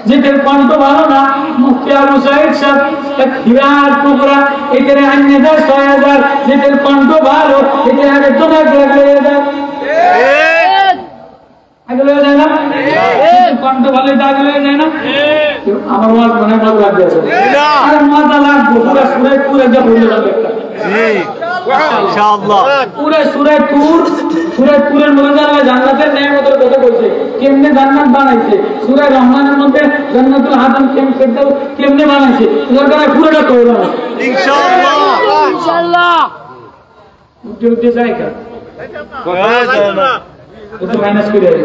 যেটার কণ্ঠ ভালো না, মুফতি আবু সাঈদ সাহেব এক হীরার টুকরা, এটারে আনিয়ে দেয় 6,000। যেটার কণ্ঠ ভালো, এটা আগে তো 1 লাখ হয়ে যায়, আগে হয়ে যায় না? কণ্ঠ ভালো, এটা আগে হয়ে যায় না? আমার ওয়াজ মনে ভালো লাগবে, আর মজা লাগবে। পুরো যা বলে যাবে ইনশাআল্লাহ। পুরো সূরা তুরের মধ্যে আল্লাহ জান্নাতের নেয়ামতের কথা বলছে, কেমনে জান্নাত বানাইছে। সূরা রহমানের মধ্যে জান্নাতুল আদম কেমনে বানাইছে, দরকার পুরোটা কইব ইনশাআল্লাহ। ইনশাআল্লাহ উঠতে জায়গা কথা যায় না, একটু মাইনাস করে দেয়।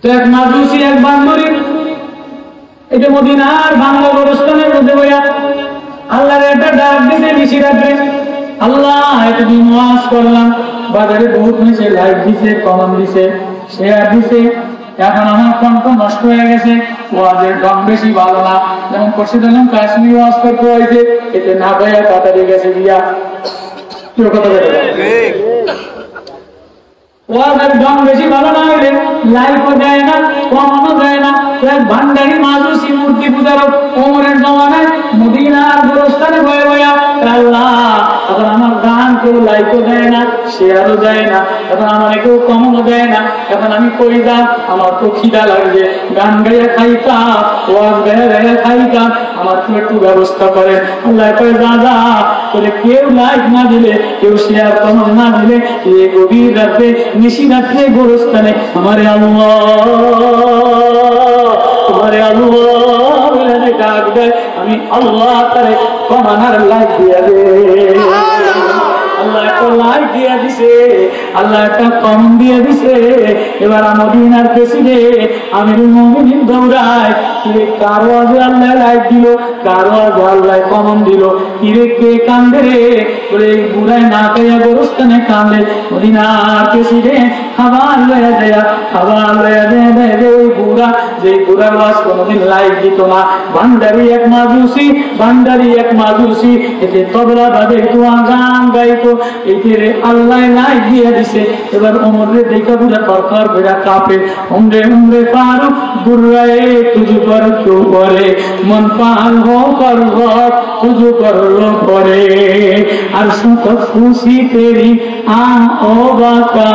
তো এক মাজুসি, এক বান্দরি, এটা মদিনার বাংলা গোরস্থানের মধ্যে বইয়া আল্লাহর একটা ডাক দিছে নিশি রাত্রে, আল্লাহ এতদিন ওয়াজ করলাম, বাজারে বহুত নিচে লাইক দিছে, কমেন্ট দিছে, শেয়ার দিছে, এখন আমার কণ্ঠ নষ্ট হয়ে গেছে, ওয়াজের ঢং বেশি ভালো না। যেমন করছে দেখলাম কাশ্মীর ওয়াজ করতে হয়েছে, এতে না ভাইয়া তাড়াতাড়ি গেছে দিয়া কথা বলে ওয়াজের ঢং বেশি ভালো না হইলে লাইকও দেয় না, কমনও দেয় না। ভান্ডারি মাজুসি মূর্তি পূজার ওমরের জমানায় মদিনার গোরস্থানে বয়ে বয়া, আল্লাহ এখন আমার গান কেউ লাইকও দেয় না, শেয়ারও দেয় না, এখন আমার কেউ কমনও দেয় না, এখন আমি কই যা, আমার তো খিদা লাগছে, গান গাইয়া খাইতাম, ওয়াজ গাইয়া খাইতাম, আমার তো একটু ব্যবস্থা করে। আল্লাহ কয় দাদা বলে কেউ লাইক না দিলে, কেউ শেয়ার কমেন্ট না দিলে, এই গভীর রাতে নিশি রাত্রে গোরস্থানে আমারে আল্লাহ তোমারে আল্লাহ বলে ডাক দেয়, আমি আল্লাহ তারে কমানার লাইক দিয়ে দে। আল্লাহ একটা লাইক দিয়ে দিছে, আল্লাহ একটা কম দিয়ে দিছে। এবার মদিনার প্রেসিডেন্ট আমিরুল মুমিনিন দৌড়ায়, কিরে কারো আগে আল্লাহ লাইক দিল, কারো আগে আল্লাহ কমন দিল, কিরে কে কান্দে রে? বলে এই বুড়ায় না খাইয়া গোরস্থানে কান্দে। মদিনার প্রেসিডেন্ট খাবার লয়া দেয়া, খাবার লয়া দেয়া দেয় যে ওই বুড়া, যে বুড়ার ওয়াজ কোনোদিন লাইক দিত না, ভান্ডারি এক মাজুসি, ভান্ডারি এক মাজুসি, এতে তবলা বাদে দোয়া গান গাইতো, এতে রে আল্লাহ লাইক দিয়ে দিছে। এবার ওমর রে দেখা বুড়া তরকার বেড়া কাঁপে, উমরে উমরে ফারুক দুর্রায়ে তুজু কর তো করে, মন পাল হো কর ঘর তুজু করলো করে, আর সুত খুশি তেরি আ ও বাকা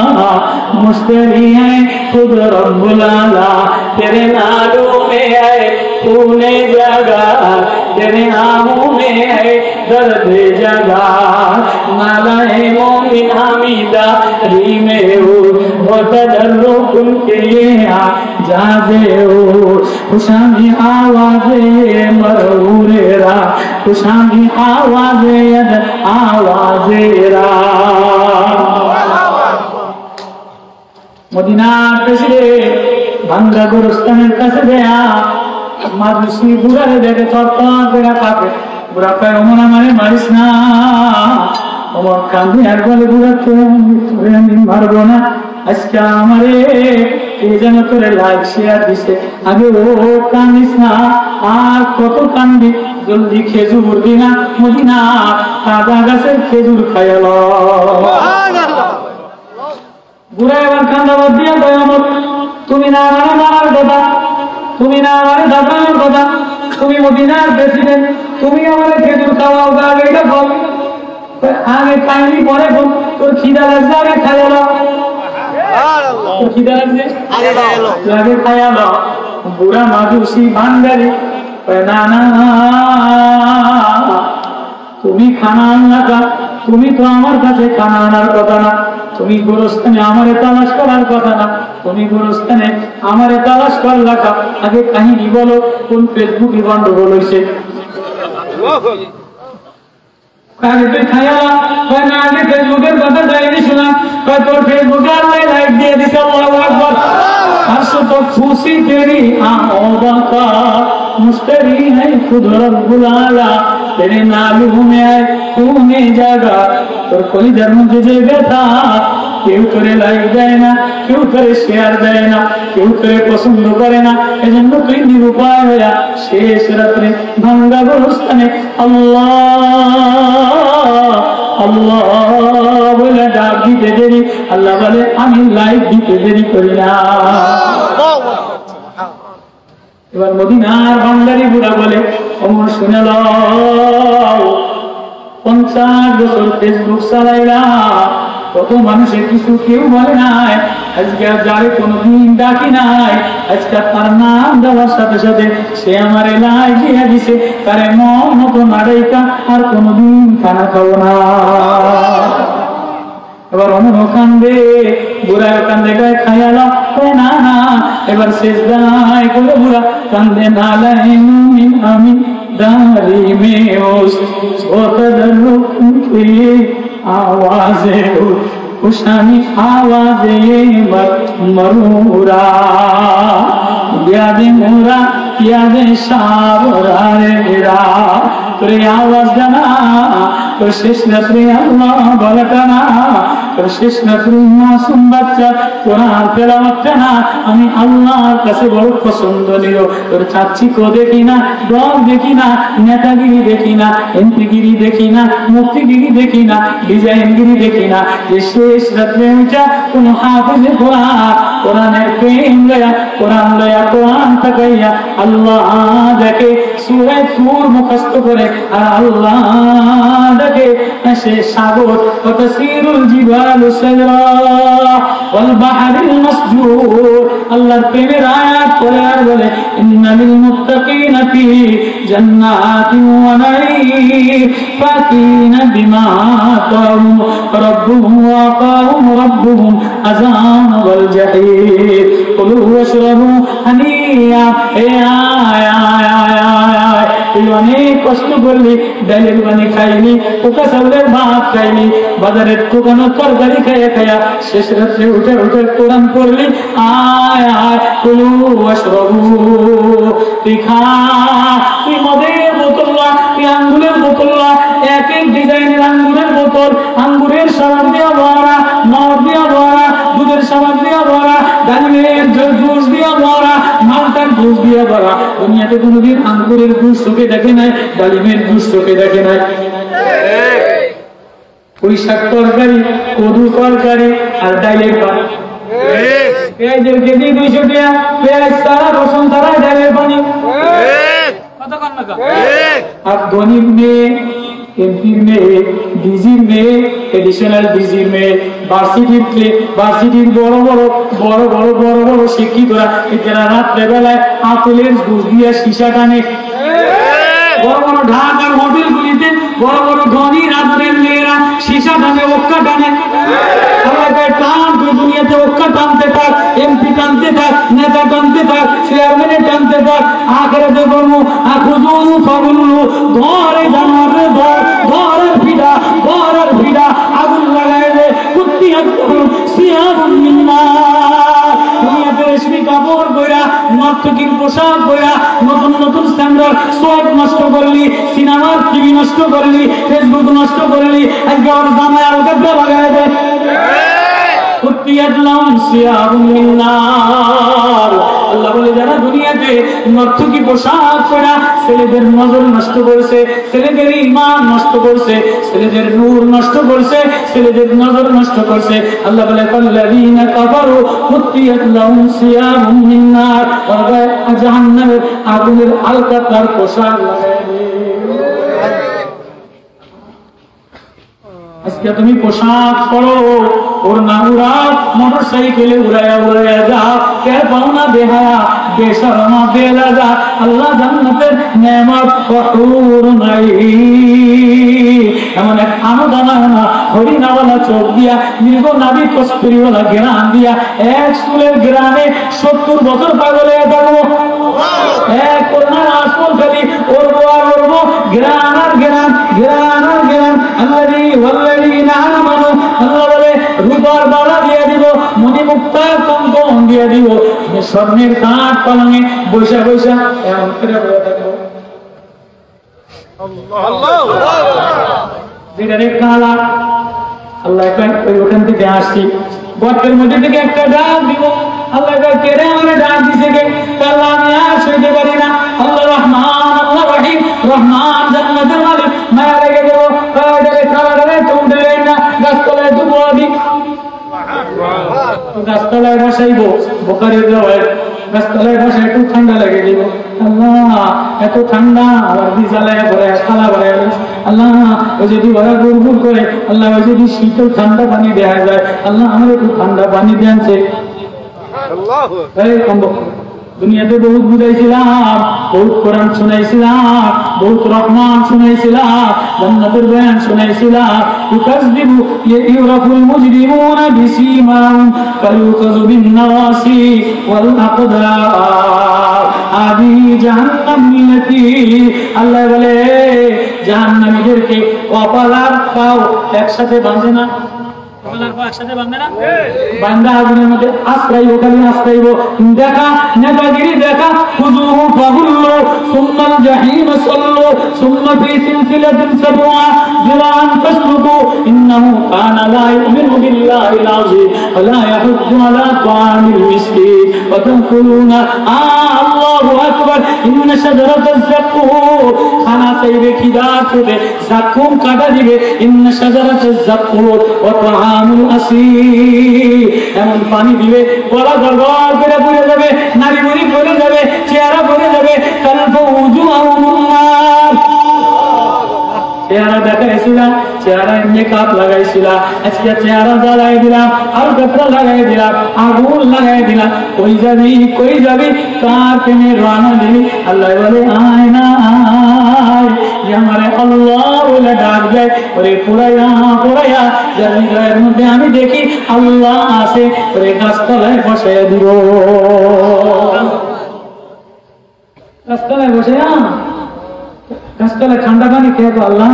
मुश्तरी है खुद रब्बुल आला, तेरे नालों में है तूने जगा, तेरे आहों में है दर्द जगा, नाला है मोमिन हमीदा री में हो तदर्रो कुन के लिए जाजे हो, खुशामी आवाज़े मरहूरे रा, खुशामी आवाज़े यद आवाज़े रा। মদিনার প্রেসিডেন্ট ভাঙ্গা গোরস্থানের কাছে দেয়া মাজুসি বুড়ারে দেখে তরতর করে কাঁপে। বুড়া কয় ওমর আমারে মারিস না। ওমর কান্দে আর বলে বুড়া তোরে আমি মারবো না, আজকে আমারে কে যেন তোরে লাইক শেয়ার দিছে, আগে ও কান্দিস না, আর কত কান্দি, জলদি খেজুর দিনা মদিনা কাদা গাছের খেজুর খাইল। বুড়া এবার কান্দা বাদ দিয়া কয় ওমর তুমি না আমারে মারার কথা, তুমি না আমারে দাবানোর কথা, তুমি মদিনার প্রেসিডেন্ট, তুমি আমারে খেজুর খাওয়াও, আগে এটা বল, আগে খাইনি পরে বল, তোর খিদা লাগছে আগে খাইয়ালো, তোর খিদা লাগছে আগে খাইয়ালো। বুড়া মাজুসি ভান্ডারি না না তুমি খানা আনলা, তুমি তো আমার কাছে খানা আনার কথা না, তুমি গোরস্থানে আমারে তালাশ করার কথা না, তুমি গোরস্থানে আমারে তালাশ করলা। আগে কাহিনী বলো, কোন ফেসবুকে গন্ডগোল হয়েছে, আগে তুই খায়া না, আগে ফেসবুকের কথা যাইনি শোনা, তোর ফেসবুকে আল্লাহ লাইক দিয়ে দিছে, আল্লাহু আকবার। हर्ष तो खुशी तेरी आँखों का मुश्तरी है खुद रब्बुल आला, तेरे नालों में है तूने जगा, তোর কলিজার মধ্যে যে ব্যথা, কেউ করে লাইক দেয় না, কেউ করে শেয়ার দেয় না, কেউ করে পছন্দ করে না, এজন্য তুই নিরুপায় হইয়া শেষ রাত্রে ভাঙ্গা গোরস্থানে আল্লাহ আল্লাহ বলে ডাক দিতে দেরি, আল্লাহ বলে আমি লাইক দিতে দেরি করি না। এবার মদিনার ভান্ডারি বুড়া বলে ওমর শুনে লও, 50 বছর ফেসবুক চালাইলাম, কত মানুষের কিছু কেউ বলে নাই, আজকে যারে কোনোদিন ডাকি নাই, আজকে তার নাম দেওয়ার সাথে সাথে সে আমার লাইক দিয়ে দিছে, তারে মন মতো নাড়াইকা আর কোনোদিন খানা খাবো না। এবার অমর কান্দে, বুড়া কান্দে গায়ে খায়ালা না না, এবার শেষ দায় করে বুড়া কান্দে নালাই মুমিন আমি दारी में उस की आवाज़ें खुशानी आवाज़ें मरूरा याद मोरा याद शावरा मेरा तेरी आवाज़ जाना तो शेष नफरी अल्लाह बलकना तो शेष नफरी मासूम बच्चा कुरान तेलावत करना আমি আল্লাহর কাছে বড় পছন্দনীয়। তোর চাচ্চিকো দেখি না, দল দেখি না, নেতাগিরি দেখি না, এমপিগিরি দেখি না, মুক্তিগিরি দেখি না, ডিজাইনগিরি দেখি না, যে শেষ রাত্রে উঠা কোন হাফেজে কোরআনের প্রেম লয়া, কোরআন লয়া, কোরআন তাকাইয়া আল্লাহ দেখে সূরা তুর মুখস্থ করে আর আল্লাহ ডাকে সে সাগর ওয়াতাসিরুল জিবালু সায়রা ওয়াল বাহরুল মাসজুর আল্লাহর প্রেমের আয়াত পড়ে আর বলে ইন্নালিল মুত্তাকিনা ফি জান্নাতিন ওয়া নাঈম ফাকিনা বিমা আতাহুম রাব্বুহুম ওয়া আতাহুম রাব্বুহুম আযান ওয়াল জাহিম কুলু ওয়াশরাবু হানিয়া এ তুই অনেক কষ্ট করলি, ডালের পানি খাইনি, পোকা চাউলের ভাত খাইনি, বাজারের দোকানে তরকারি খাইয়া খাইয়া শেষ রাত্রে উঠে উঠে কোরআন পড়লি। আয় আয় কুলু ওয়াশরাবু, তুই খা, তুই মদের বোতল না, তুই আঙ্গুরের বোতল না, এক এক ডিজাইনের আঙ্গুরের বোতল, আঙ্গুরের সাবান দিয়া ভরা, মদ দিয়া ভরা, দুধের সাবান দিয়া ভরা, ডালিমের জুস দিয়া ভরা, মালটার জুস দিয়া ভরা। দুনিয়াতে কোনোদিন আঙ্গুরের জুস চোখে দেখে নাই, ডালিমের জুস চোখে দেখে নাই। পুঁই শাক তরকারি, কদু তরকারি আর ডাইলের পানি, পেঁয়াজের কেজি 200 টাকা, পেঁয়াজ ছাড়া রসুন ছাড়া ডাইলের পানি। আর ধনীর মেয়ে, এমপির মেয়ে, ডিজির মেয়ে, এডিশনাল ডিজির মেয়ে, ভার্সিটির বড় বড় শিক্ষিতরা এরা রাত্রে বেলায় আপেলের জুস দিয়ে সীসা টানে। বড় বড় ঢাকার হোটেল গুলিতে বড় বড় ধনী রাত্রের মেয়েরা সীসা টানে, ওক্কা টানে। দুনিয়াতে ওক্কা টানতে থাক, এমপি টানতে থাক, নেতা টানতে থাক, চেয়ারম্যানে টানতে থাক, আখেরাতে বলবো আখুজু ফাগুলু, ঘরে জানারে ঘরের ভিড়া আগুন লাগাইলে কুত্তি একদম সিয়াবুন মিন্নার। দুনিয়াতে রেশমি কাপড় পরা, নর্তকীর পোশাক পরা, নতুন নতুন স্ট্যান্ডার্ড সোয়াব নষ্ট করলি, সিনেমার টিভি নষ্ট করলি, ফেসবুক নষ্ট করলি, একবার জামায় আলগা লাগাই দে। আল্লাহ বলে যারা দুনিয়াতে নর্তকী পোশাক পরা ছেলেদের নজর নষ্ট করছে, ছেলেদের ঈমান নষ্ট করছে, ছেলেদের নূর নষ্ট করছে, ছেলেদের নজর নষ্ট করছে, আল্লাহ বলে কাল্লাযীনা কাফারু কুত্তিয়াত লাহুম সিয়াবুম মিন নার, জাহান্নামের আগুনের আলকাতরার পোশাক লাগায় দে। আজকে তুমি পোশাক পরো, ওর না উড়াও, মোটর সাইকেলে উড়াইয়া যাও, কে পাও না বেহায়া, বেশরমা বেলাজা। আল্লাহ জান্নাতের নেয়ামত কঠোর নাই, এমন এক আনোদানা হরিণাওয়ালা চোখ দিয়া, দীর্ঘ নাবি কস্তুরিওয়ালা গ্রাম দিয়া, এক চুলের গ্রামে 70 বছর পাগল হয়ে থাকবো। এক করোনার আসল খালি ওরবো আর ওরবো, গ্রাম আর গ্রাম, গ্রাম আর গ্রাম। আল্লাযীনা আমানু, আল্লাহ বলে রূপার বালা দিয়ে দিব, মণিমুক্তার কঙ্কন দিয়ে দিব, স্বর্ণের কাঠ পালঙে বৈশা বৈশা এমন করে বলে থাকবো। যেটারে কালা, আল্লাহ ওখান থেকে আসছি, গর্তের মধ্যে থেকে একটা ডাক দিব, আল্লাহ কেড়ে আমার ডাক দিছে গে, আল্লাহ আমি আর সইতে পারি না। আল্লাহ রহমান, আল্লাহ রহিম, রহমান জান্নাতের মালিক, মায়া লেগে দেবো, খাওয়াটারে চৌধে না, গাছতলায় ডুবো আমি, গাছতলায় বসাইবো, বোকারের দেওয়ায় গাছতলায় বসে একটু ঠান্ডা লাগে দিব। আল্লাহ এত ঠান্ডা, আবার বিজালায় ভরে খালা ভরে, আল্লাহ ওই যদি ওরা গুড় করে, আল্লাহ ওই যদি শীতল ঠান্ডা পানি দেওয়া যায়, আল্লাহ আমার একটু ঠান্ডা পানি দেনছে। দুনিয়াতে বহুত বুঝাইছিলাম, বহুত কোরআন শুনাইছিলাম, বহুত রহমান শুনাইছিলাম, জান্নাতের বয়ান শুনাইছিলাম। তুকাযযিবু ইউরাফুল মুজরিমুনা বিসীমাহুম ফায়ুখাযু বিন-নাওয়াসি ওয়াল আকদার আদি জাহান্নামীতি। আল্লাহ বলে জাহান্নামীদেরকে কপাল আর পাও একসাথে বাঁধে না, বান্দা আগুনের মধ্যে আশ্রাইব, খালি আশ্রাইব। দেখা নেতাগিরি দেখা, খুযুহু ফাগুল্লু সুম্মাল জাহিম সাল্লু সুম্মা ফি সিলসিলাতিন সাবআ যিরাআন ফাসলুকু ইন্নাহু কানা লা ইউমিনু বিল্লাহিল আযীম ওয়া লা ইয়াহুদ্দু আলা তাআমিল মিসকিন ওয়া তাকুলুনা আল্লাহু আকবার ইন্না শাজারাতাজ যাকুম। খানা চাইবে, খিদা করবে, যাকুম কাটা দিবে, ইন্না শাজারাতাজ যাকুম ওয়া তাআমুল আসীর, এমন পানি দিবে গলা গড়গড় করে পড়ে যাবে, নারী বুড়ি পড়ে যাবে, চেহারা পড়ে যাবে, কালবু উজুহুম চেহারায় মেকআপ লাগাইছিলাম, আজকে চেহারা জ্বালাই দিলাম, আলকাতরা লাগাই দিলাম, আগুন লাগাই দিলাম, কই যাবি কই যাবি, কার প্রেমে রানা দিবি? আল্লাহ বলে আয় না আয়, আমারে আল্লাহ বলে ডাক দেয়, ওরে পুরাইয়া পুরাইয়া যার হৃদয়ের মধ্যে আমি দেখি আল্লাহ আছে, ওরে গাছতলায় বসে দিব, গাছতলায় বসে গাছতলায় ঠান্ডা পানি খেয়ে তো আল্লাহ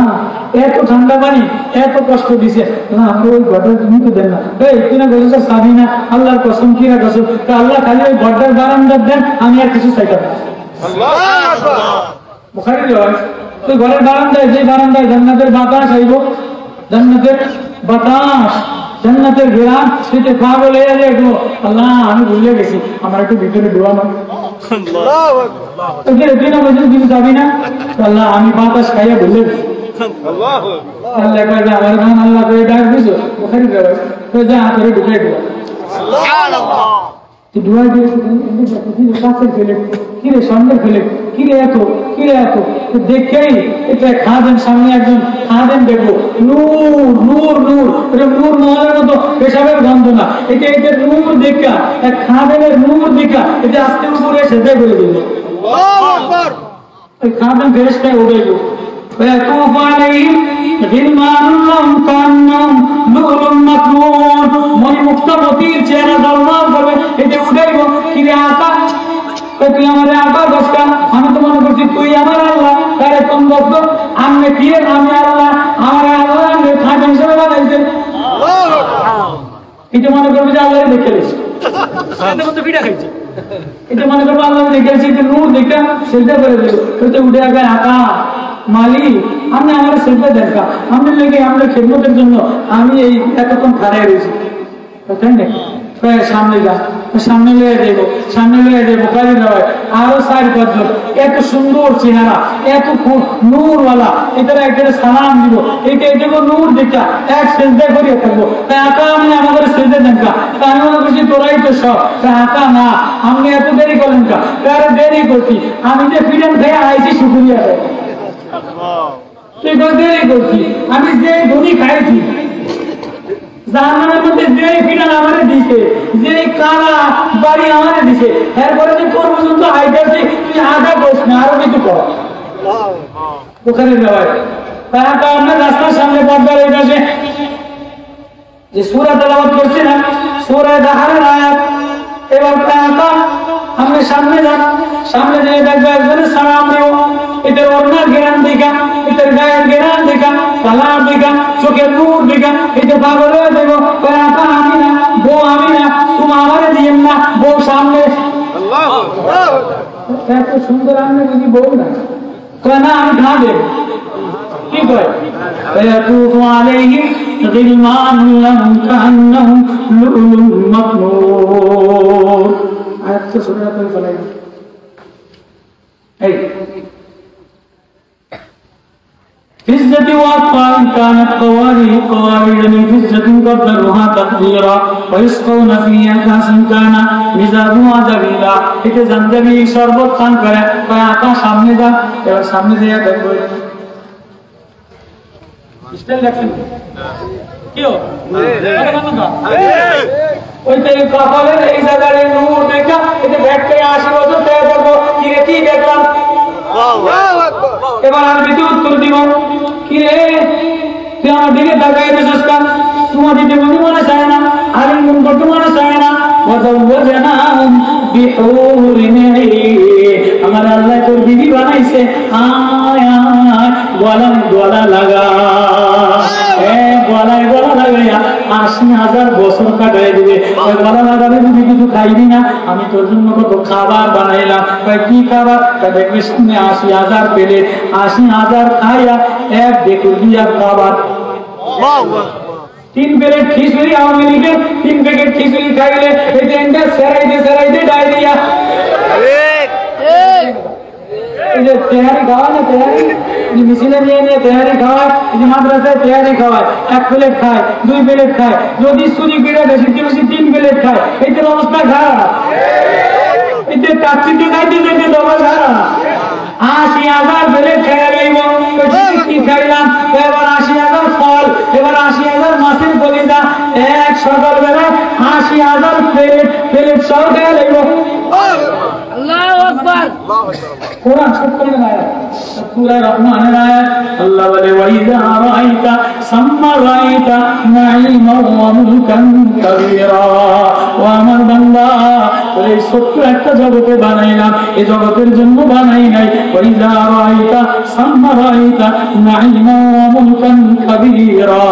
এত ঠান্ডা পানি এত কষ্ট দিছে না, আমরা ওই ঘরটা তুমি তো দেন না, এই তুই না গেছো সাবি না, আল্লাহর কসম কি না কসম, আল্লাহ খালি ওই ঘরটার বারান্দার দেন, আমি আর কিছু চাইতাম না। বুখারী রিওয়ায়াত, ওই ঘরের বারান্দায়, যে বারান্দায় জান্নাতের বাতাস আইব, জান্নাতের বাতাস, জান্নাতের ঘেরান, সেটা পা বলে একটু আল্লাহ আমি ভুলে গেছি, আমার একটু ভিতরে ঢোয়ানো, তুই না বলছিস কিছু যাবি না, আল্লাহ আমি বাতাস খাইয়া ভুলে গেছি, আল্লাহ কয়ে যা আমার গান, আল্লাহ করে ডাক দিছো, বুখারী রিওয়ায়াত, কয়ে যা হাতে ঢুকাই দিল, ডুয়াই দিয়েছে কাছের ফেলে, কিরে সন্ধ্যের ফেলে, কিরে এত দেখেই এটা খাদেন, সামনে একজন খাদেন দেখবো, নূর নূর নূর, এটা নূর মহলের মতো পেশাবের গন্ধ না, এটা এটা নূর দেখা, এক খাদেনের নূর দেখা, এটা আস্তে উপরে সেটাই বলে দিল, ওই খাদেন ফেরেশতায় উঠে গেল, ويطوف عليهم غلمان لهم كأنهم لؤلؤ مكنون, মণিমুক্তামতির চেহারা জলমল করবে, এটা উঠাইব, কিরে আকা, তুই আমার আকা বসকা, আমি তো মনে করছি তুই আমার আল্লাহ, তাহলে কোন বক্ত আমি কি, আমি আল্লাহ, আমার আল্লাহ আমি খাদ্য হিসেবে বানাইছে, এটা মনে করবে যে আল্লাহ দেখে গেছে, এটা মনে করবো আল্লাহ দেখেছি, নূর দেখা সেটা করে দেবো, উঠে আগে আকা মালিক আপনি আমার সেজদা দেখা, আপনি লেগে আমরা খেদমতের জন্য আমি এই এতক্ষণ খাড়াই রয়েছি, তাই না? সামনে যা, সামনে লয়ে যাবো, সামনে লয়ে যাবো, গাড়ি দেওয়ায় আরো 4-5 জন, এত সুন্দর চেহারা, এত নূরওয়ালা, এটারা একটা সালাম দিব, এটা এটাকে নূর দেখা এক সেজদা করিয়া থাকবো, তাই আকা আমি আমাদের সেজদা দেখা, তাই আমি মনে করছি তোরাই তো সব, তাই আকা না, আপনি এত দেরি করলেন কা, তার দেরি করছি, আমি যে ফিরেন খেয়ে আইছি শুকুরিয়া দেয়, দেরি করছি, আমি যে ধনী খাইছি, জাহান্নামের মধ্যে যে ফিরান আমারে দিছে, যে কালা বাড়ি আমারে দিছে, এরপরে যে তোর পর্যন্ত আইতাছি, তুই আধা বস না, আরো কিছু কর, বুখারী রিওয়ায়াত। তারপর আমরা রাস্তার সামনে পর্দার এই পাশে যে সূরা তেলাওয়াত করছি না, সূরা দাহারের আয়াত, এবার আমরা সামনে যান, সামনে যেয়ে দেখবো একজনের সালাম দিব, এটার ওড়নার জ্ঞান দেখা, এটার গায়ের জ্ঞান দেখা, কালার দেখা, চোখের নূর দেখা, এটা পাগল হয়ে দেবো, আমি না বউ, আমি না তুমি আমারে দিয়েন না, বউ সামনে, এত সুন্দর আমি বুঝি বউ না, না আমি খাবে কি কয়, فيطوف عليهم غلمان لهم كأنهم لؤلؤ مكنون, আয়াত তো শুনে আপনি বলেন এই فزة وأطفال كانت قوارير من فزة قدروها تقديرا ويسقون فيها كأسا كان مزاجها زبيبا, এটা জানজাবি শরবত পান করে, আকা সামনে যা, এবার সামনে যেয়ে দেখবো স্টাইল দেখেন কি ও ওইটা কপালের এই জায়গার এই নূর দেখা, এটা ব্যাগকে 80 বছর তৈরি করবো, কি রে কি দেখলাম, এবার আমি দিতে উত্তর দিব, কি রে তুই আমার দিকে তাকাই দিছিস কান, তোমার দিতে মনে চায় না, আরে মন করতে মনে চায় না, আমার আল্লাহ তোর বিবি বানাইছে, আয় আয় গলা লাগা, গলায় গলা লাগাইয়া 80,000 বছর কাটাই দিবে, গলা লাগালে যদি কিছু খাইবি না, আমি তোর জন্য কত খাবার বানাইলাম, কি খাবার, দেখবি সামনে 80,000 প্লেট, 80,000 খাইয়া এক দেখুন দিয়া খাবার, 3 প্লেট খিচুড়ি, আওয়ামী লীগের 3 প্যাকেট খিচুড়ি খাইলে এটা সেরাইতে ডায়রিয়া, এই যে তেহারি খাওয়ায় না, তেহারি মিছিলে নিয়ে নিয়ে তেহারি খাওয়ায়, মাদ্রাসায় তেহারি খাওয়ায়, 1 প্লেট খায়, 2 প্লেট খায়, যদি চুরি করে বেশি 3 প্লেট খায়, এইটার অবস্থা খারাপ, এটা কাচ্চিতে যাইতে যাইতে দমা খারাপ, 80,000 প্লেট খাইয়া গেল, কি খাইলাম, এবার 80,000 চাল, এবার 80,000 মাছের কলিজা, এক সকালবেলায় 80,000 প্লেট সহ খেয়ে লাগবো। আল্লাহু আকবার। কোরআন সব করে আয়াত, সূরা রহমানের আয়াত। আল্লাহ বলে ওয়াইদা রাআইতা সাম্মা রাআইতা নাঈমা ওয়া মুলকান কাবীরা। ও আমার বান্দা, এই ছোট্ট একটা জগতে বানাইলাম, এই জগতের জন্য বানাই নাই। ওয়াইদা রাআইতা সাম্মা রাআইতা নাঈমা ওয়া মুলকান কাবীরা,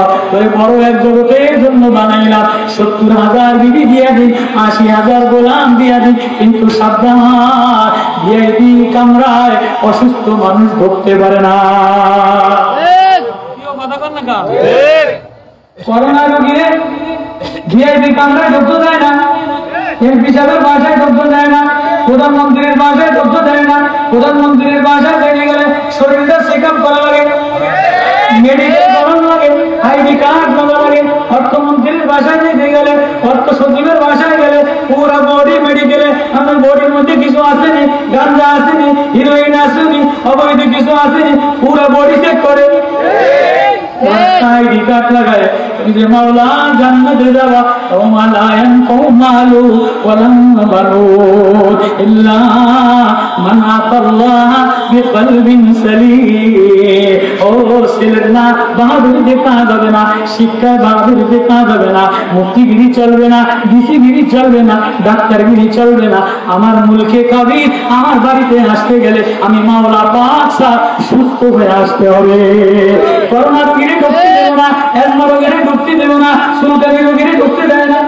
বড় এক জগতের জন্য বানাইলাম। 70,000 বিবি দিয়া দিই, 80,000 গোলাম দিয়া দিই, কিন্তু সাবধান, ভিআইপি কামরায় অসুস্থ মানুষ ঢুকতে পারে না। করোনা রোগীরে ভিআইপি কামরায় ঢুকতে দেয় না, এমপি সাহেবের বাসায় ঢুকতে দেয় না, প্রধানমন্ত্রীর বাসায় ঢুকতে দেয় না। প্রধানমন্ত্রীর বাসায় দেখে গেলে শরীরটা চেক আপ করা লাগে, মেডিকেল করানো লাগে, আইডি কার্ড নেওয়া লাগে। অর্থমন্ত্রীর বাসায় যেতে গেলে, অর্থ সচিবের বাসায় গেলে পুরো বডি মেডিকেলে, আমার বডির মধ্যে কিছু আসেনি, গাঁজা আসেনি, হিরোইন আসেনি, অবৈধ কিছু আসেনি, পুরো বডি চেক করে, আইডি কার্ড লাগায়। যে মাওলা জান্নাতে যাওয়া, ও মালায়ান কওমালু ওয়ালাম বানুন ইল্লা মান আতাল্লাহ বিকলবিন সালিম। ও ছেলেরা, বাহাদুরি দেখা যাবে না, শিক্ষা বাহাদুরি দেখা যাবে না, মুক্তিগিরি চলবে না, ডিসিগিরি চলবে না, ডাক্তারগিরি চলবে না। আমার মুলকে কবি, আমার বাড়িতে আসতে গেলে আমি মাওলা পাক সুস্থ হয়ে আসতে হবে। করোনা কিরে ঢুকতে দেব না, এজমা রোগেরে ঢুকতে দেব না, সুলতানি রোগেরে ঢুকতে দেয় না,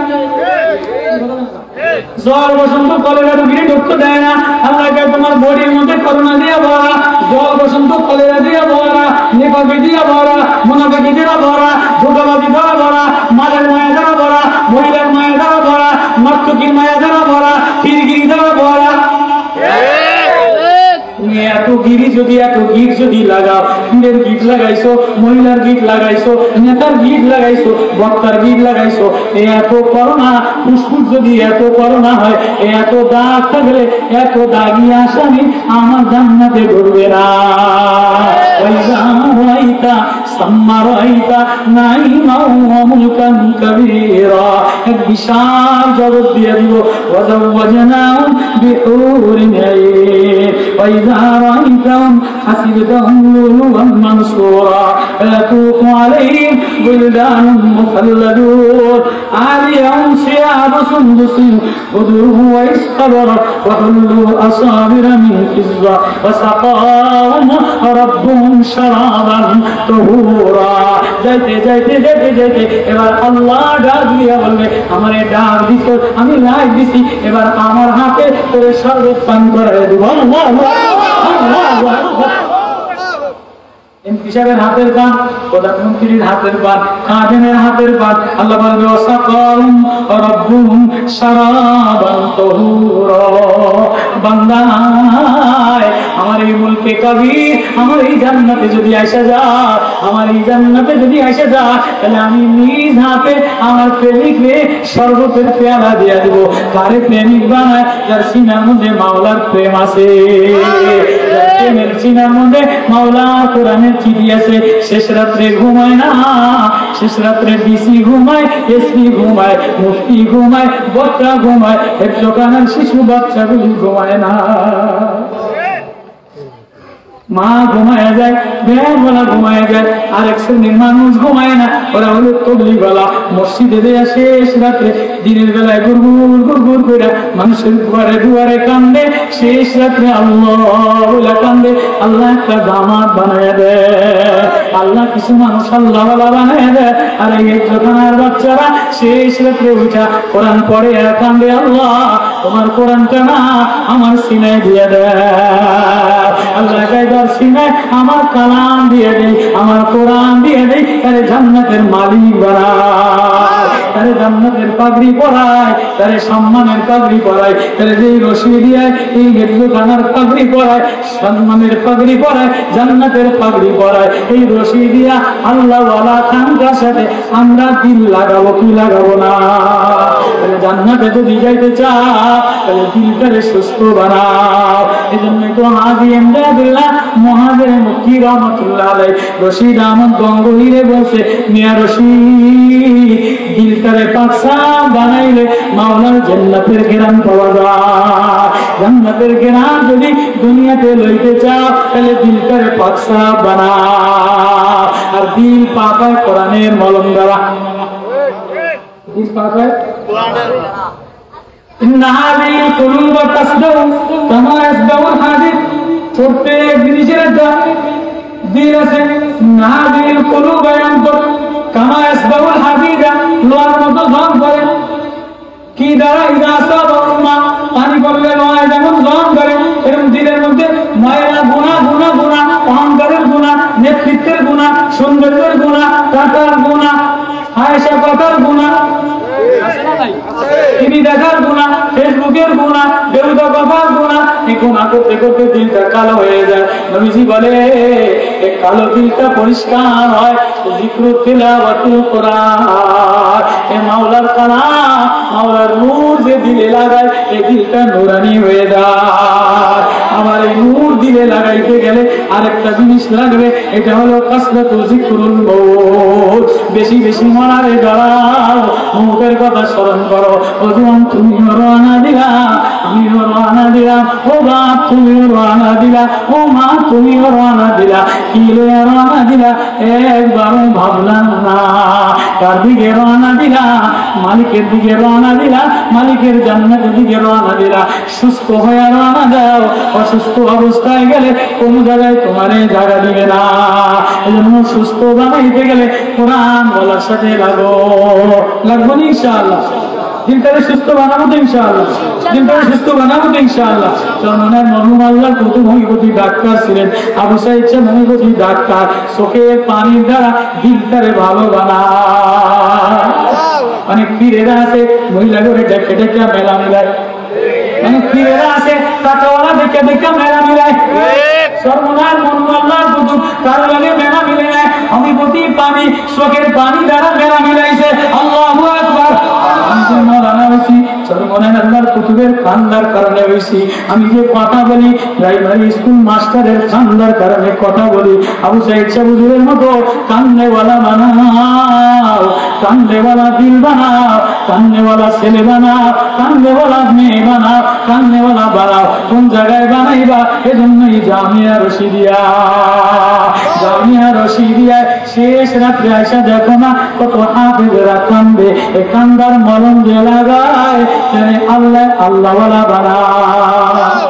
জ্বর বসন্ত কলেরা রোগীরে ঢুকতে দেয় না। আল্লাহকে তোমার বডির মধ্যে করোনা দিয়া ভরা, জ্বর বসন্ত কলেরা দিয়া ভরা, নেপাকি দিয়া ভরা, মোনাফিকি দিয়া ভরা, ধোঁকাবাজি দ্বারা ভরা, মালের মায়া দ্বারা ভরা, মহিলার মায়া দ্বারা ভরা, নর্তকীর মায়া দ্বারা ভরা, ফিরগিরি দ্বারা ভরা। এত গিরি যদি, এত গিট যদি লাগাও, পীরের গিট লাগাইছো, মহিলার গিট লাগাইছো, নেতার গিট লাগাইছো, বক্তার গিট লাগাইছো, এত করোনা ফুসফুস যদি এত করোনা হয়, এত দাগ থাকলে, এত দাগি আসামি আমার জান্নাতে ঢুকবে না। এক বিশাল জগৎ দিয়ে দিব। رأيتهم حسبتهم لؤلؤا منثورا يطوف عليهم ولدان مخلدون عليهم ثياب سندس خضر واستبر وحلوا أصابر من فضة وسقاهم ربهم شرابا طهورا। যাইতে যাইতে যেতে যেতে এবার আল্লাহ ডাক দিয়া বলবে, আমারে ডাক দিছ, আমি লাইক দিছি, এবার আমার হাতে তোর শরবত পান করায় দেব। এমপি সাহেবের হাতের পান, প্রধানমন্ত্রীর হাতের পান, খাদেমের হাতের পান, আল্লাহ বলবে ওয়াসাকাহুম রাব্বুহুম শারাবান তাহুরা। বান্দা, আমার এই মুলকে কবির, আমার এই জান্নাতে যদি আসা যায়, আমার এই জান্নাতে যদি আসা যায়, তাহলে আমি নিজ হাতে আমার প্রেমিককে শরবতের পেয়ালা দিয়া দিব। কারে প্রেমিক বানায়? যার সিনার মধ্যে মাওলার প্রেম আছে, যার প্রেমের সিনার মধ্যে মাওলা কোরআনের চিঠি আছে। শেষ রাত্রে ঘুমায় না, শেষ রাত্রে ডিসি ঘুমায়, এসপি ঘুমায়, মুফতি ঘুমায়, বক্তা ঘুমায়, হেফজখানার শিশু বাচ্চাগুলি ঘুমায় না। মা ঘুমায় যায়, বেলা ঘুমায় যায়, আর এক শ্রেণীর মানুষ ঘুমায় না, ওরা হলো তবলিগওয়ালা। মসজিদে দেয়া শেষ রাত্রে, দিনের বেলায় গুড়গুড় গুড়গুড় করে মানুষের দুয়ারে দুয়ারে কান্দে, শেষ রাত্রে আল্লাহ কান্দে। আল্লাহ একটা জামাত বানায় দেয়, আল্লাহ কিছু মানুষ আল্লাহওয়ালা বানায় দেয়। আর এই যখানার বাচ্চারা শেষ রাত্রে উঠা কোরআন পড়ে আর কান্দে, আল্লাহ তোমার কোরআনটা না আমার সিনায় দিয়ে দেয়। আল্লাহ সিনায় আমার কালাম দিয়ে দেয়, আমার কোরআন দিয়ে দেয়, তারে জান্নাতের মালিক বানায়, তারে জান্নাতের পাগড়ি পরায়, তারে সম্মানের পাগড়ি পরায়, তারে যেই রশি দিয়ে এই গেরুখানার পাগড়ি পরায়, সম্মানের পাগড়ি পরায়, জান্নাতের পাগড়ি পরায়। এই রশি দিয়া আল্লাহ ওয়ালা খানকার সাথে আমরা দিল লাগাবো কি লাগাবো না? জান্নাতে যদি যাইতে চাও তাহলে দিলটারে সুস্থ বানাও, এজন্যই তো হাজী এমদাদুল্লাহ মহাজের মুক্তি রহমতুল্লাহ আলাইহি রশিদ আহমদ গঙ্গোহীরে বলছে, মিয়া রশিদ দিলটারে পাকসা বানাইলে মাওলার জান্নাতের ঘেরান পাওয়া যায়। জান্নাতের ঘেরান যদি দুনিয়াতে লইতে চাও তাহলে দিলটারে পাকসা বানাও। আর দিল পাকা কোরআনের মলম দ্বারা, দিল পাকা কোরআনের নাহাদিল কুলুব তাসদাউ কামা ইয়াসদাউল হাদিদ। প্রত্যেক জিনিসের একটা দিল আছে। নাহাদিল কুলুব ইয়ানদুর কামা ইয়াসদাউল হাদিদা, লোহার মতো ঝন করে। কি দ্বারা ইদা আসাবা পানি পড়লে লোহায় যেমন ঝন করে, এরকম দিলের মধ্যে ময়লা গুনাহ গুনাহ গুনাহ, অহংকারের গুনাহ, নেতৃত্বের গুনাহ, সৌন্দর্যের গুনাহ, টাকার গুনাহ, আয়েশা কথার গুনাহ, টিভি দেখার গুনাহ, ফেসবুকের গুনাহ, বেহুদা কথার গুনাহ, এই গুনাহ করতে করতে দিলটা কালো হয়ে যায়। নবীজি বলে এই কালো দিলটা পরিষ্কার হয় জিক্র তিলাওয়াতুল কোরআন। এ মাওলার কালাম, মাওলার নূর যে দিলে লাগায় এই দিলটা নূরানি হয়ে যায়। আমার এই নূর দিলে লাগাইতে গেলে আরেকটা জিনিস লাগবে, এটা হলো কাসরাতু যিকরুল মউত। বেশি বেশি মনারে দাঁড়াও, মউতের কথা স্মরণ করো। ও জোয়ান তুমিও রওনা দিলা, আমিও রওনা দিলাম। ও বাপ তুমিও রওনা দিলা, ও মা তুমিও রওনা দিলা। কি লইয়া রওনা দিলা একবারও ভাবলাম না। কার দিকে রওনা দিলা? মালিকের দিকে রওনা দিলা, মালিকের জান্নাতের দিকে রওনা দিলা। সুস্থ হয়ে রওনা দাও, অসুস্থ অবস্থায় গেলে কোন জায়গায় তোমারে জায়গা দিবে না। এজন্য সুস্থ বানাইতে গেলে কোরআন বলার সাথে লাগবো না ইনশাআল্লাহ। দিনটারে সুস্থ বানাবো তো ইনশাআল্লাহ, দিনটারে সুস্থ বানাবো তো ইনশাআল্লাহ। চরমনার মরহুম আল্লাহর প্রথম হোমিওপ্যাথি ডাক্তার ছিলেন আবু সাইদ সাহেব, হোমিওপ্যাথি ডাক্তার। চোখের পানির দ্বারা দিলটারে ভালো বানায়। অনেক পীরেরা আছে মহিলা করে ডেকে ডেকে মেলা মিলায়, অনেক পীরেরা আছে টাকাওয়ালা ডেকে ডেকে মেলা মিলায়। চরমনার মরহুম আল্লাহর প্রথম কারো লাগে মেলা মিলে নেয়। হোমিওপ্যাথি পানি চোখের পানি দ্বারা মেলা মিলাইছে। আল্লাহু আকবার। আমি যে কথা বলি প্রাইমারি স্কুল মাস্টারের খান্দার কারণে কথা বলি। আবু সাইদ সাহেব হুজুরের মতো কান্নেওয়ালা বানাও, কান্নেওয়ালা দিল বানাও, কান্নেওয়ালা ছেলে বানাও, কান্নেওয়ালা মেয়ে বানাও, কান্নেওয়ালা বানাও। কোন জায়গায় বানাইবা? এজন্যই জামিয়া রশিদিয়া, জামিয়া রশিদিয়ায় শেষ রাত্রে আয়সা দেখো না কত হাফেজরা কান্দে। এ কান্দার মলম যে লাগায় আল্লাহ আল্লাহওয়ালা বানায়।